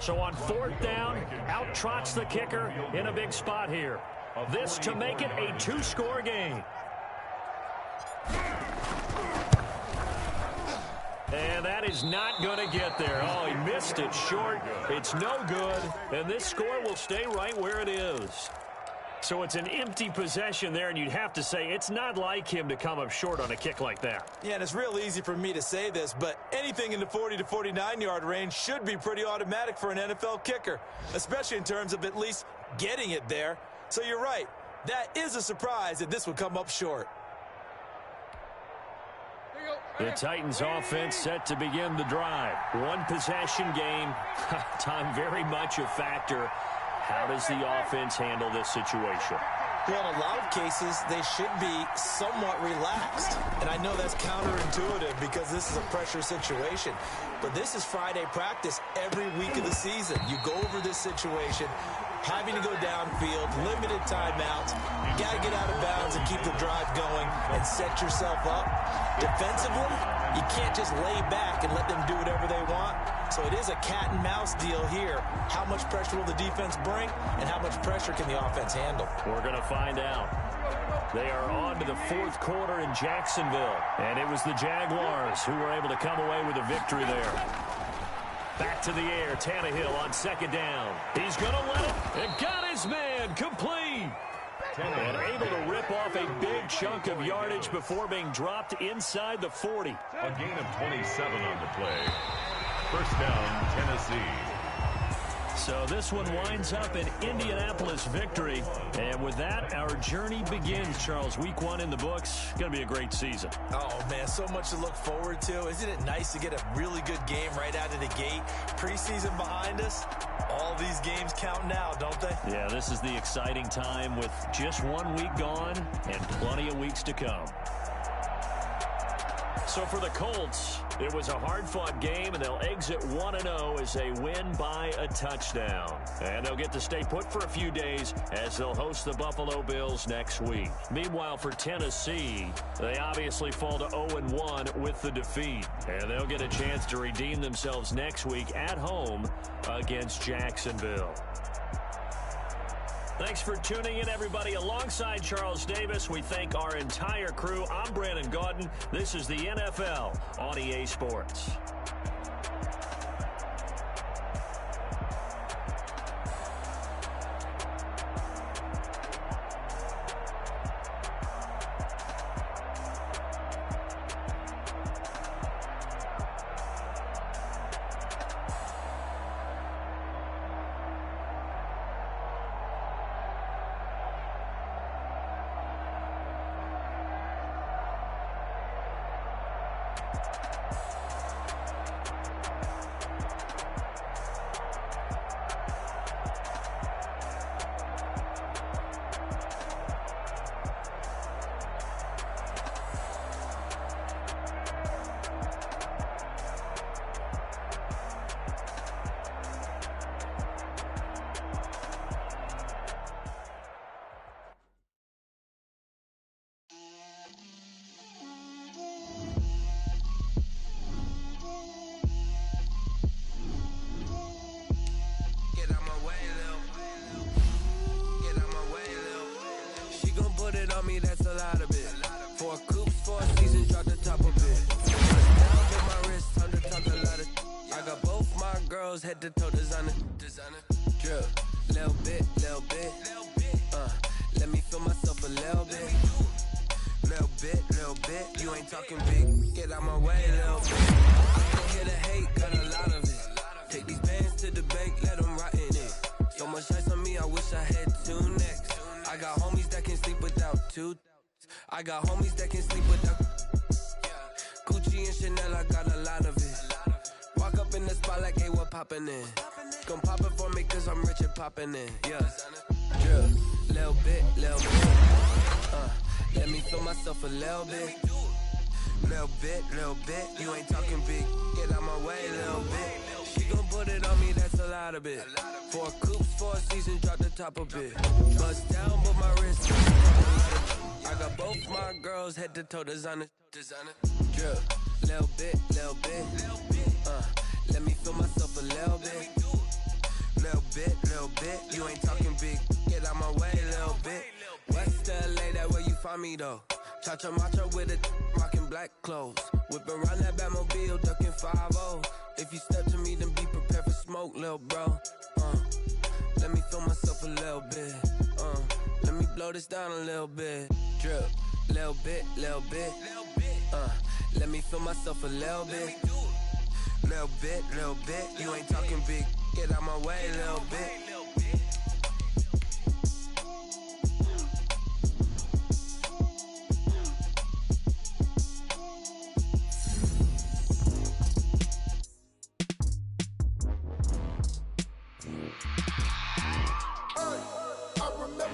So on 4th down, out trots the kicker in a big spot here. This to make it a 2-score game. And that is not going to get there. Oh, he missed it short. It's no good. And this score will stay right where it is. So it's an empty possession there, and you'd have to say it's not like him to come up short on a kick like that. Yeah, and it's real easy for me to say this, but anything in the 40 to 49-yard range should be pretty automatic for an NFL kicker, especially in terms of at least getting it there. So you're right. That is a surprise that this would come up short. The Titans offense set to begin the drive. One possession game. Time very much a factor. How does the offense handle this situation? Well, in a lot of cases, they should be somewhat relaxed. And I know that's counterintuitive because this is a pressure situation. But this is Friday practice every week of the season. You go over this situation, having to go downfield, limited timeouts. You got to get out of bounds and keep the drive going and set yourself up. Defensively, you can't just lay back and let them do whatever they want. So it is a cat and mouse deal here. How much pressure will the defense bring, and how much pressure can the offense handle? We're going to find out. They are on to the 4th quarter in Jacksonville, and it was the Jaguars who were able to come away with a victory there. Back to the air, Tannehill on 2nd down. He's going to let it, and got his man complete. And able to rip off a big chunk of yardage before being dropped inside the 40. A gain of 27 on the play. First down, Tennessee. So this one winds up an Indianapolis victory. And with that, our journey begins, Charles. Week 1 in the books. Going to be a great season. Oh, man, so much to look forward to. Isn't it nice to get a really good game right out of the gate? Preseason behind us. All these games count now, don't they? Yeah, this is the exciting time with just 1 week gone and plenty of weeks to come. So for the Colts, it was a hard-fought game, and they'll exit 1-0 as they win by a touchdown. And they'll get to stay put for a few days as they'll host the Buffalo Bills next week. Meanwhile, for Tennessee, they obviously fall to 0-1 with the defeat. And they'll get a chance to redeem themselves next week at home against Jacksonville. Thanks for tuning in, everybody. Alongside Charles Davis, we thank our entire crew. I'm Brandon Gaudin. This is the NFL on EA Sports. That's a lot of it. 4 coops, 4 seasons, drop the top of it. Down with my wrist, time to talk a lot of. I got both my girls head to toe designer. Drip, little bit. Let me feel myself a little bit. Little bit. You ain't talking big. Get out my way, little bit. I can't hear the hate, got a lot of it. Take these bands to the bank, let them rot in it. So much ice on me, I wish I had 2 necks. I got homies that can sleep without 2. I got homies that can sleep without Gucci and Chanel, I got a lot of it. Walk up in the spot like, hey, what poppin' in? Gon' pop it for me cause I'm rich and poppin' in. Yeah, drip, little bit. Let me feel myself a little bit. Little bit. You ain't talking big. Get out my way, little bit. She gon' put it on me, that's a lot of it. 4 coops, 4 seasons, drop the top of it. Bust down, but my wrist. I got both my girls head to toe designer. Drip, little bit. Let me feel myself a little bit. Little bit. You ain't talking big. Get out my way, little bit. West LA, that where you find me though. Cha-cha macha with it, rockin' black clothes. Whip around that Batmobile, duckin' 5-0. If you step to me, then be prepared for smoke, lil' bro. Let me feel myself a little bit. Let me blow this down a little bit. Drip, little bit. Let me feel myself a little bit. Little bit. You ain't talking big. Get out my way, little bit.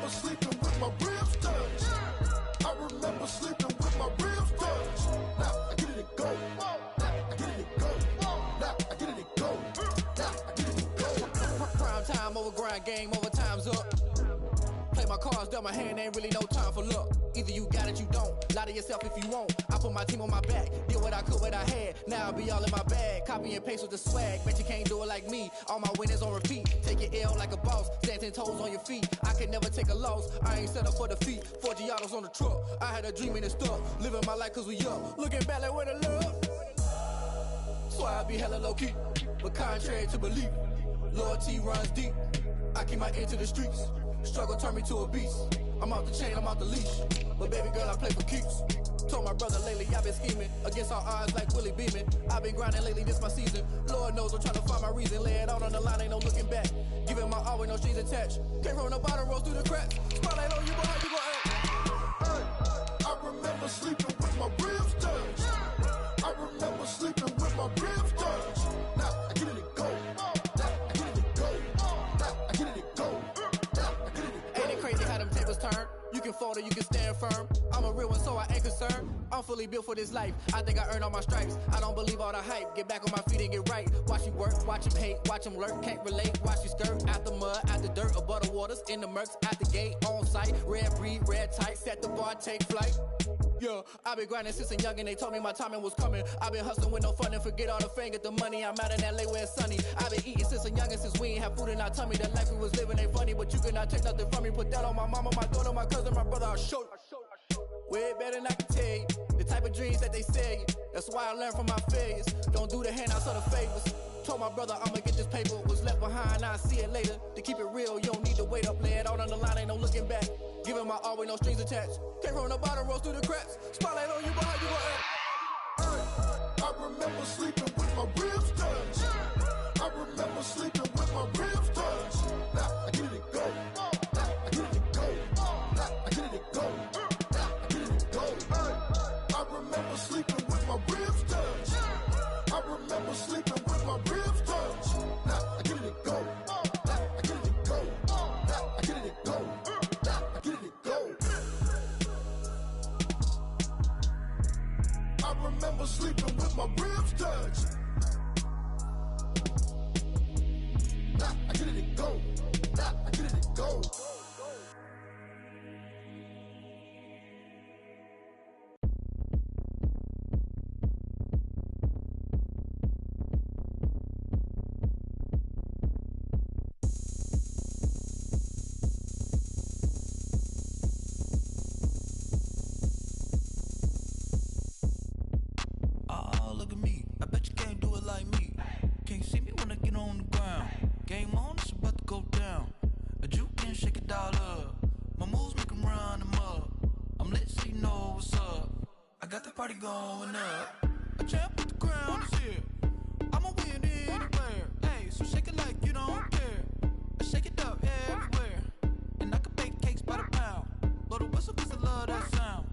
Sleeping with my ribs touched. I remember sleeping with my ribs touched. Now I get it go. Prime time over grind, game over, time's up. Play my cards, dealt my hand, ain't really no time for luck. Either you got it, you don't. Lie to yourself if you won't. I put my team on my back, did what I could, what I had. Now I'll be all in my bag. Copy and paste with the swag. Bet you can't do it like me. All my winners on repeat. Take your L like a boss. Stand 10 toes on your feet. I can never take a loss. I ain't set up for defeat. 4 Giottos on the truck. I had a dream and it stuck. Living my life cause we up. Looking back like where the love. So I be hella low key. But contrary to belief, loyalty runs deep. I keep my ear to the streets. Struggle turned me to a beast. I'm out the chain, I'm out the leash. But baby girl, I play for keeps. Told my brother lately, I've been scheming. Against all odds like Willie Beeman. I've been grinding lately, this my season. Lord knows I'm trying to find my reason. Lay it out on the line, ain't no looking back. Giving my all with no strings attached. Came from the bottom, rose through the cracks. Spotlight on you, boy, how you gon' act? I remember sleeping with my ribs touched. I remember sleeping with my ribs touched. Now I get it go. Ain't it crazy how them tables turn? You can falter, you can stand firm. I'm a real one, so I ain't concerned. I'm fully built for this life. I think I earned all my stripes. I don't believe all the hype. Get back on my feet and get right. Watch you work, watch him hate, watch him lurk. Can't relate, watch you skirt. Out the mud, out the dirt, above the waters, in the murks, at the gate, on site. Red breed, red tight, set the bar, take flight. Yeah, I been grinding since a young and they told me my timing was coming. I been hustling with no fun and forget all the fame, get the money. I'm out in LA where it's sunny. I been eating since a young and since we ain't have food in our tummy. The life we was living ain't funny, but you cannot take nothing from me. Put that on my mama, my daughter, my cousin, my brother, I'll show you. Way better than I can tell you. The type of dreams that they sell you. That's why I learned from my failures. Don't do the handouts or the favors. Told my brother I'ma get this paper. Was left behind, I'll see it later. To keep it real, you don't need to wait up. Lay it out on the line, ain't no looking back. Giving my all with no strings attached. Came from the bottom, rose through the cracks. Spotlight on you, but how you gon' act? I remember sleeping with my ribs touched. I remember sleeping with my ribs touched. Now I get it go. Now I get it go. Now I get it go. Now I get it go. I remember sleeping with my ribs touched. I remember sleeping with my ribs touched. Now I get it go. Now I get it go. Now I get it go. Now I get it go. I remember sleeping with my ribs touched. Now I get it go. Now I get it go. Oh, look at me. I bet you can't do it like me. Can't see me when I get on the ground. Game on, it's about to go down. A juke and shake it all up. My moves make 'em run them up. I'm lit so you know what's up. I got the party going up. A champ with the crown is here. I'ma win anywhere. Hey, so shake it like you don't care. I shake it up everywhere. And I can bake cakes by the pound. Blow the whistle 'cause I love that sound.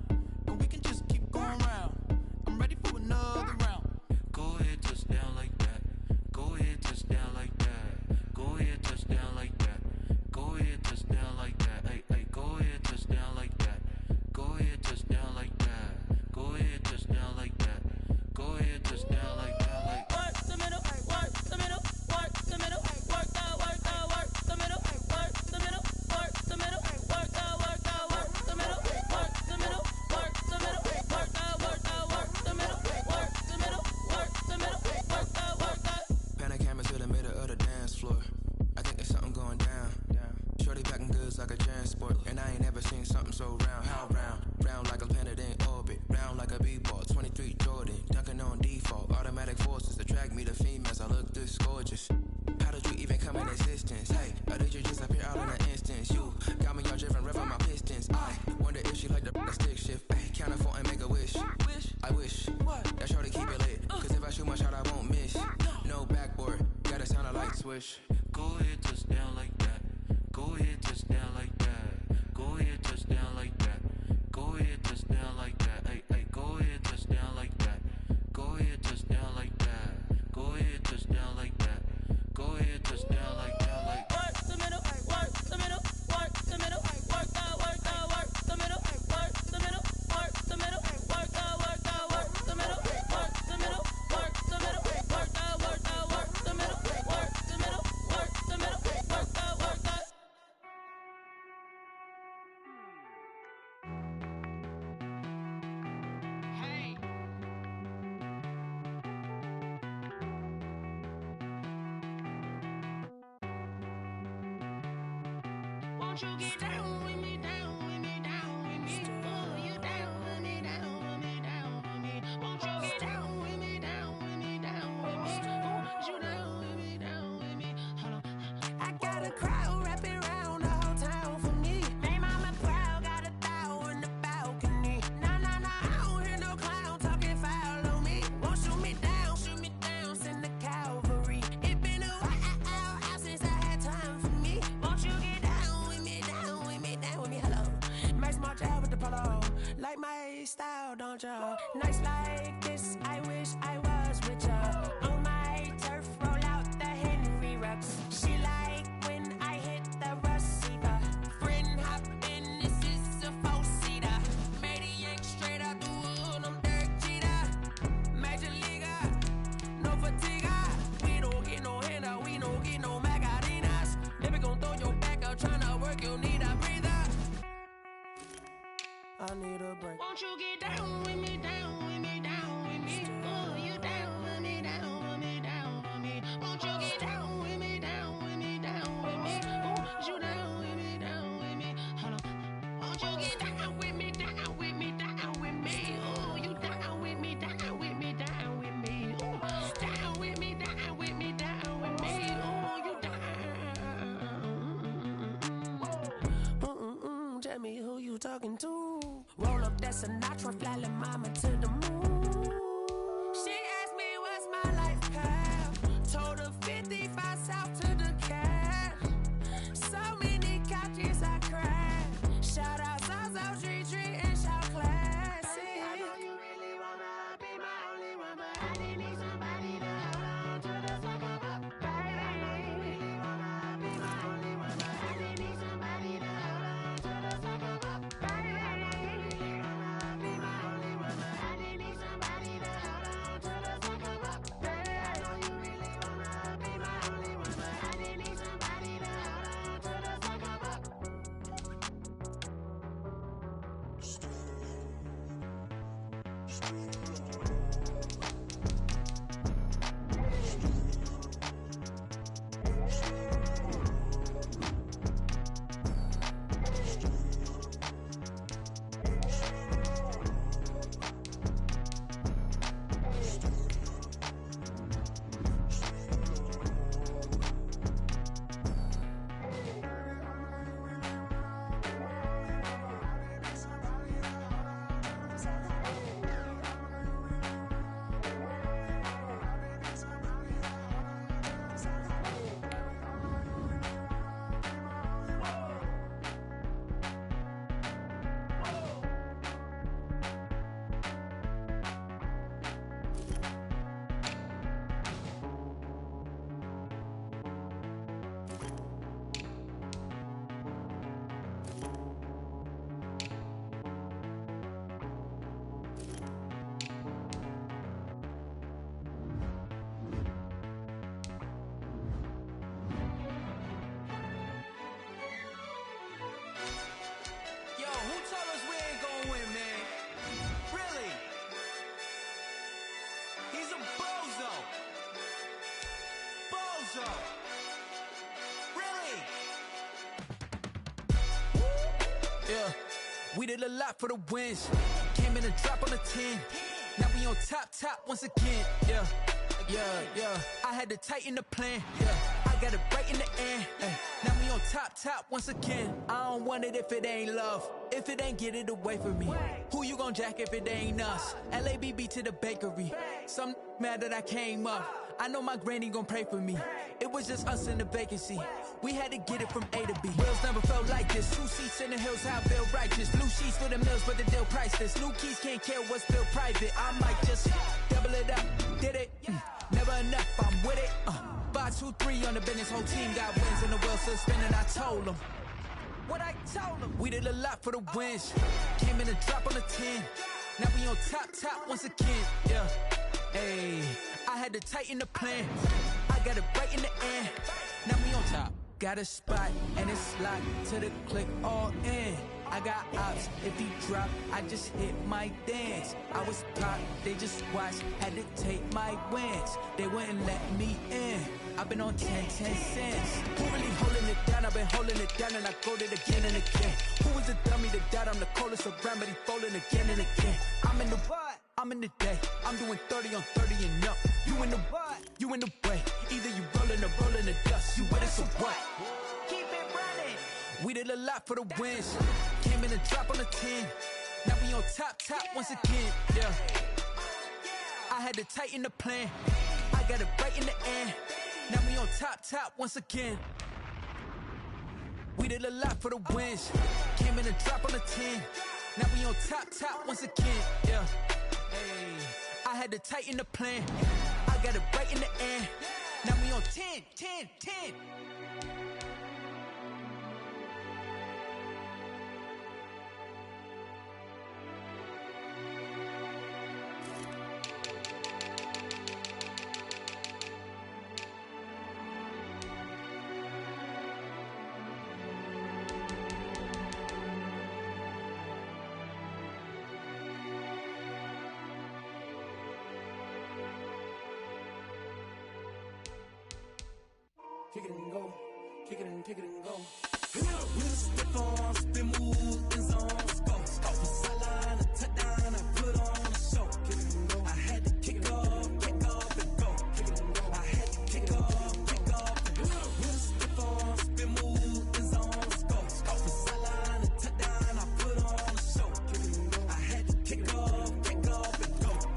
And we can just keep going round. I'm ready for another round. Go ahead, touch down like that. Go ahead, touch down like that. Go ahead, touch down like that. Go ahead, touch down like that. Hey, hey, go ahead, touch down like that. Go ahead, touch down like that. Go ahead, touch down like that. Go ahead, touch down like that. Like work the middle, work the middle, work the middle, work that, work that, work the middle, work the middle, work the middle, work that, work that, work the middle, work the middle, work the middle, work that, work that, work the middle, work the middle, work the middle, work that, work that. Pan camera to the middle of the dance floor. I think there's something going down. Shorty packing goods like a transport. And I ain't never seen something so round. How round? Round like a planet in orbit. Round like a b-ball. 23 Jordan. Dunking on default. Automatic forces attract me to females. I look this gorgeous. How did you even come in existence? Hey, or did you just appear out in an instance? You got me all driven, revving my pistons. I wonder if she like the stick shift. Hey, count a 4 and make a wish. I wish that shorty keep it lit. 'Cause if I shoot my shot, I won't miss. No backboard. Gotta sound a light switch. Go ahead, touch down like that. Go ahead, touch down like that. Go ahead, touch down like that. Go ahead, touch down like that. Hey, hey, go ahead, touch down like that. Go ahead, touch down like that. Go ahead, touch down like that. Go ahead, touch down like that. Like work the middle, work the middle, work the middle, work that, work that, work the middle, work the middle, work the middle, work that, work that, work the middle, work the middle, work the middle, work that, work that, work the middle, work the middle, work the middle, work that, work that. Won't you get down with me, down with me, down with me? Oh, you down with me, down with me, down with me. Won't you get down with me, down with me, down with me? Oh, you down with me, down with me? Hold on. I got a crowd wrapping around the whole town for me. They mama proud, got a thou in the balcony. Nah, nah, nah, I don't hear no clown talking foul on me. Won't shoot me down, send the cavalry. It been a while since I had time for me. Won't you get down with me, down with me, down with me? Hello. Max March out with the polo. Like my style, don't ya? Nights like this, I wish I was with ya. On my turf, roll out the Henry Rux. She like when I hit the receiver. Friend hop in, this is a 4 I need a break. Won't you get down with me, down with me, down with me? Oh, you down with me, down with me, down with me. Won't you get down with me, down with me, down with me? Oh, you down with me, down with me? Hold on. Won't you get down with me, down with me, down with me? Oh, you down with me, down with me, down with me? Oh, down with me, down with me, down with me? Oh, you down. Tell me who you talking to. Roll up that Sinatra, fly la mama to the moon. She asked me what's my life path. Told her 55 south to the cab. So many couches I cried. Shout out Zazo, Tree, and shout classic. I know you really wanna be my only one, but I didn't need somebody to hold on to the second up. Baby, I know you really wanna be my only one, but I didn't need somebody to hold on to the second up. Baby, I know you really wanna be my only one, but I didn't need somebody to hold on to the second up. Baby, I know you really wanna be my only one, but I didn't need somebody to hold on to the second up. Yo, who told us we ain't gonna win, man? Really? He's a bozo. Bozo. Really? Yeah, we did a lot for the wins. Came in a drop on a 10. Now we on top once again. Yeah. I had to tighten the plan. Yeah, I got it right in the end. Now we on top once again. I don't want it if it ain't love. If it ain't, get it away from me. Who you gon' jack if it ain't us? LABB to the bakery. Some mad that I came up. I know my granny gon' pray for me. It was just us in the vacancy. We had to get it from A to B. Wheels never felt like this. 2 seats in the hills, how I feel righteous. Blue sheets for the mills, but the deal priceless. New keys can't care what's built private. I might just double it up. Did it? Never enough, I'm with it. 5, 2, 3 on the business. Whole team got wins and the wheel still spinning. I told them what I told them. We did a lot for the wins. Came in a drop on a 10. Now we on top once again. Yeah. Hey, I had to tighten the plan. I got it right in the end. Now we on top. Got a spot and it's locked to the click all in. I got ops, if he drop, I just hit my dance. I was pop, they just watched, had to take my wins. They wouldn't let me in. I've been on 10 cents. Who really holding it down? I've been holding it down and I go it again and again. Who was the dummy that doubt? I'm the coldest around, but he folding again and again. I'm in the what? I'm in the day. I'm doing 30 on 30 and up. You in the what? You in the way. Either you rolling or rolling the dust. You with us or what? Keep it running. We did a lot for the wins. Came in a drop on a 10. Now we on top once again. Yeah. I had to tighten the plan. I got it right in the end. Now we on top once again. We did a lot for the wins. Came in a drop on a 10. Now we on top once again. Yeah. Hey, I had to tighten the plan. I got it right in the end. Now we on 10. kick it and go. Kick it and go. With a stiff arm, spin move, in zone, go. Off the sideline, a touchdown, I put on a show. Kick it and go. I had to kick off and go. Kick it and go. I had to kick off and go. With a stiff arm, spin move, in zone, go. Off the sideline, a touchdown, I put on a show. Kick it and go. I had to kick off and go.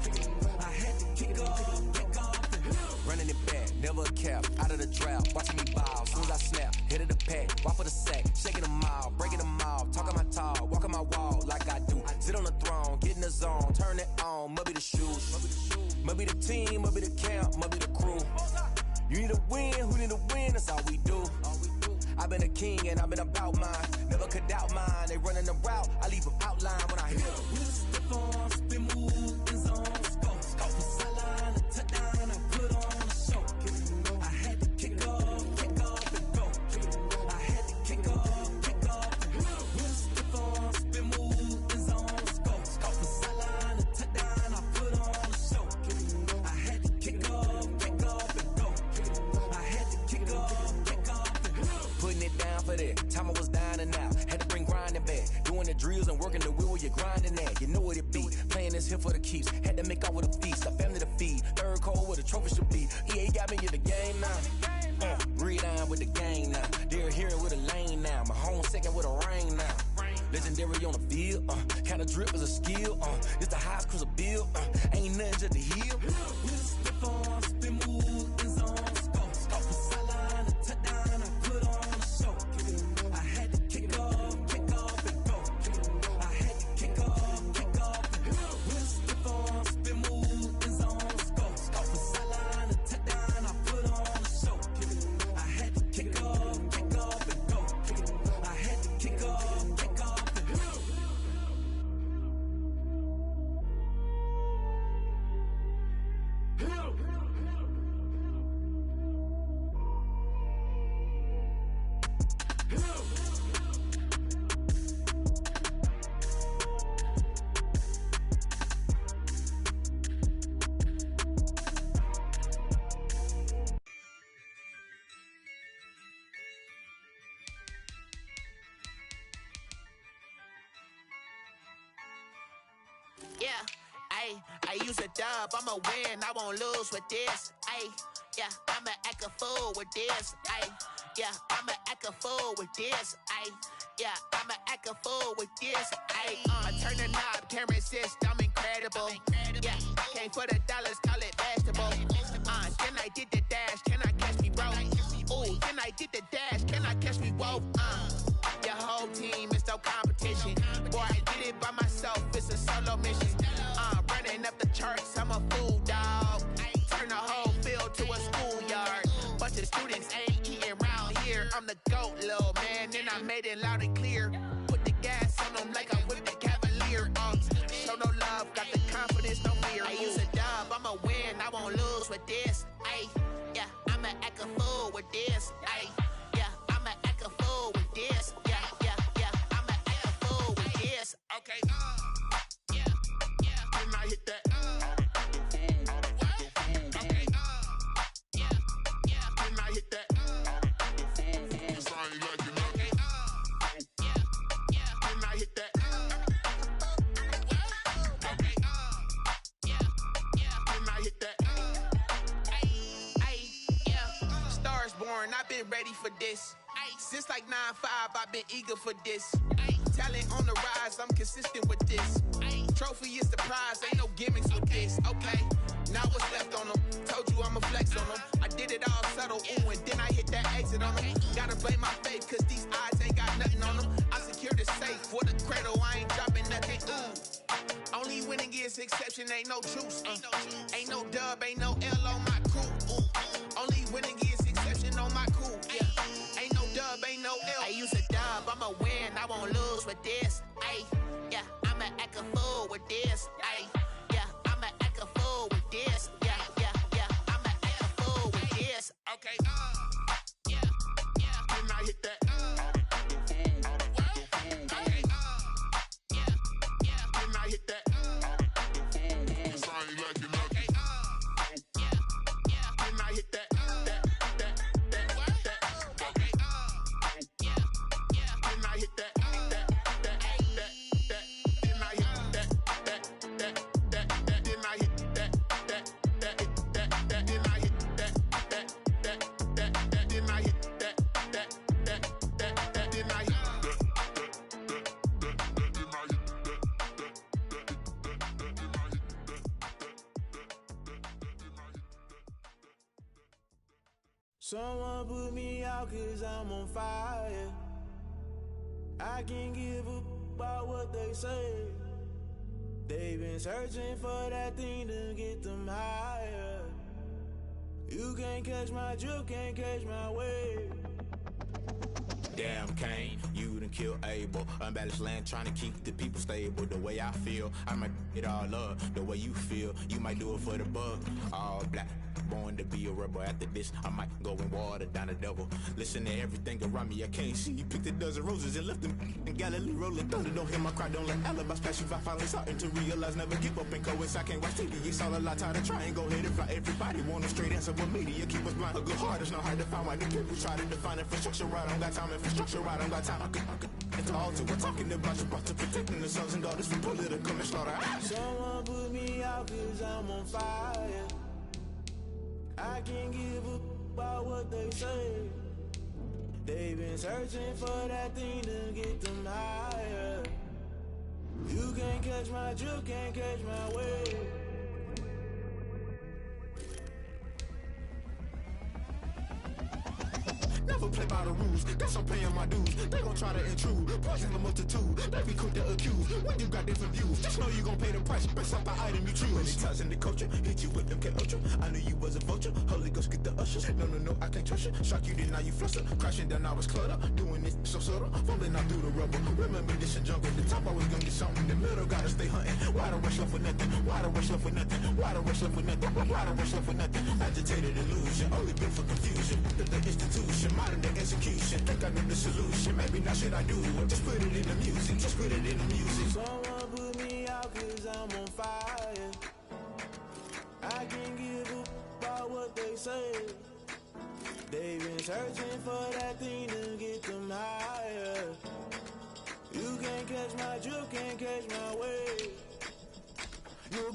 Kick it and go. I had to kick off and go. Running it back, never a cap, out of the drought, watching me ball. Soon as I snap, hit of the pack, walk for the sack, shaking them all, breaking them all, talking my talk, walking my wall like I do. Sit on the throne, get in the zone, turn it on, must be the shoes, must be the team, must be the camp, must be the crew. You need a win, who need a win, that's all we do. I've been a king and I've been about mine, never could doubt mine. They running the route, I leave them outline when I hit them. With a stiff arm, spin move, in zone, go. Off the sideline, a touchdown, I put on a show. I had to kick off and go. I had to kick off and go. With a stiff arm, spin move, in zone, go. Off the sideline, a touchdown, I put on a show. I had to kick off and go. I had to kick off and go. Putting it down for that, time I was down and out. Had to bring grinding back, doing the drills and working the wheel where you're grinding at. You know what it be, playing this here for the keeps. Had to make out with a feast, a family to feed. Third cold where the trophy should be. EA got me in the game now. Read on with the game now. They're hearing with a lane now. My home second with a rain now. Legendary on the field, kind of drip is a skill. It's the highest cruiser bill, ain't nothing just to heal. With a stiff arm, spin move, in zone, go. Off the sideline, a touchdown, I put on a show. I had to kick off and go. I had to kick off and go. With a stiff arm, spin move, in zone, go. Off the sideline, a touchdown, I put on a show. I had to kick off and go. I had to kick off and go. Yeah, I use a dub, I'ma win, I won't lose with this. Yeah, I'ma act a fool with this. Yeah, I'ma act a fool with this. Yeah, I'ma act a fool with this. I turn the knob, camera assist, I'm incredible. Yeah, came for the dollars, call it basketball. Then I did the dash, can I catch me, bro? Ooh, then I did the dash, can I catch me, whoa? Your whole team is no competition. Boy, I did it by myself, it's a solo mission. Running up the charts, I'm a fool, dog. Turn the whole field to a schoolyard. Bunch of students ain't eating round here. I'm the GOAT, little man, and I made it loud and clear. Put the gas on them like I whipped the Cavalier. Show no love, got the confidence, no fear. I use a dub, I'ma win, I won't lose with this. Yeah, I'ma act a fool with this. Yeah, I'ma act a fool with this. Yeah, I'ma act a fool with this. Okay, can I hit that? Okay, can I hit that? Cause I ain't like it. Okay, can I hit that? Okay, can I hit that? Stars born, I've been ready for this. Since like 9-5, I've been eager for this. Talent on the rise, I'm consistent with this. Trophy is the prize, ain't no gimmicks with this. Okay, now what's left on them? Told you I'ma flex on them. I did it all subtle, ooh, and then I hit that exit on them. Gotta blame my faith, cause these odds ain't got nothing on them. I secure the safe for the cradle, I ain't dropping nothing, ooh. Only winning is exception, ain't no truce. Ain't no dub, ain't no L on my crew, ooh. Only winning is exception on my crew, yeah. Ain't no dub, ain't no L. I use a dub, I'ma win, I won't lose with this. Yeah, I'ma act a fool with this. Yeah, I'ma act a fool with this. Yeah, I'ma act a fool with this. Okay, can I hit that? Okay, can I hit that? Cause I ain't like it. Okay, can I hit that? That. Someone put me out 'cause I'm on fire. I can't give a about what they say. They've been searching for that thing to get them higher. You can't catch my drift, can't catch my wave. Damn, Kane, you done killed Abel. Unbalanced land, trying to keep the people stable. The way I feel, I might get all up. The way you feel, you might do it for the buck. All black, born to be a rebel. After this, I might go and water down the devil. Listen to everything around me, I can't see. You picked a dozen roses and left them in Galilee rolling thunder. Don't hear my cry, don't let alibis pass you by. Finally starting to realize, never give up and coincide. Can't watch TV, it's all a lot. Tired of trying, go ahead and fly. Everybody want a straight answer, but media keep us blind. A good heart is not hard to find. Why the people try to define infrastructure right? I don't got time, infrastructure right, I don't got time. I could it's all to we're talking about you, about to protecting the sons and daughters from political and slaughter. Someone put me out 'cause I'm on fire. I can't give a about what they say. They've been searching for that thing to get them higher. You can't catch my drift, can't catch my wave. Never play by the rules, guess I'm paying my dues. They gon' try to intrude, poison the multitude. They be quick to accuse, when you got different views. Just know you gon' pay the price, based off the item you choose. Many times in the culture, hit you with them Ultra. I knew you was a vulture, Holy Ghost get the ushers. No, I can't trust you. Shock you, then now you fluster. Crashing down, I was cluttered. Doing this so subtle, falling out through the rubble. Remember this in jungle, the top always gonna get something. The middle gotta stay hunting. Why the rush left for nothing? Why the rush left for nothing? Why the rush left for nothing? Why the rush left for nothing? Agitated illusion, only been for confusion. The institution, modern day execution. Think I know the solution. Maybe now should I do it? Just put it in the music. Just put it in the music. Someone put me out 'cause I'm on fire. I can't give a about what they say. They've been searching for that thing to get them higher. You can't catch my drift, can't catch my wave. You're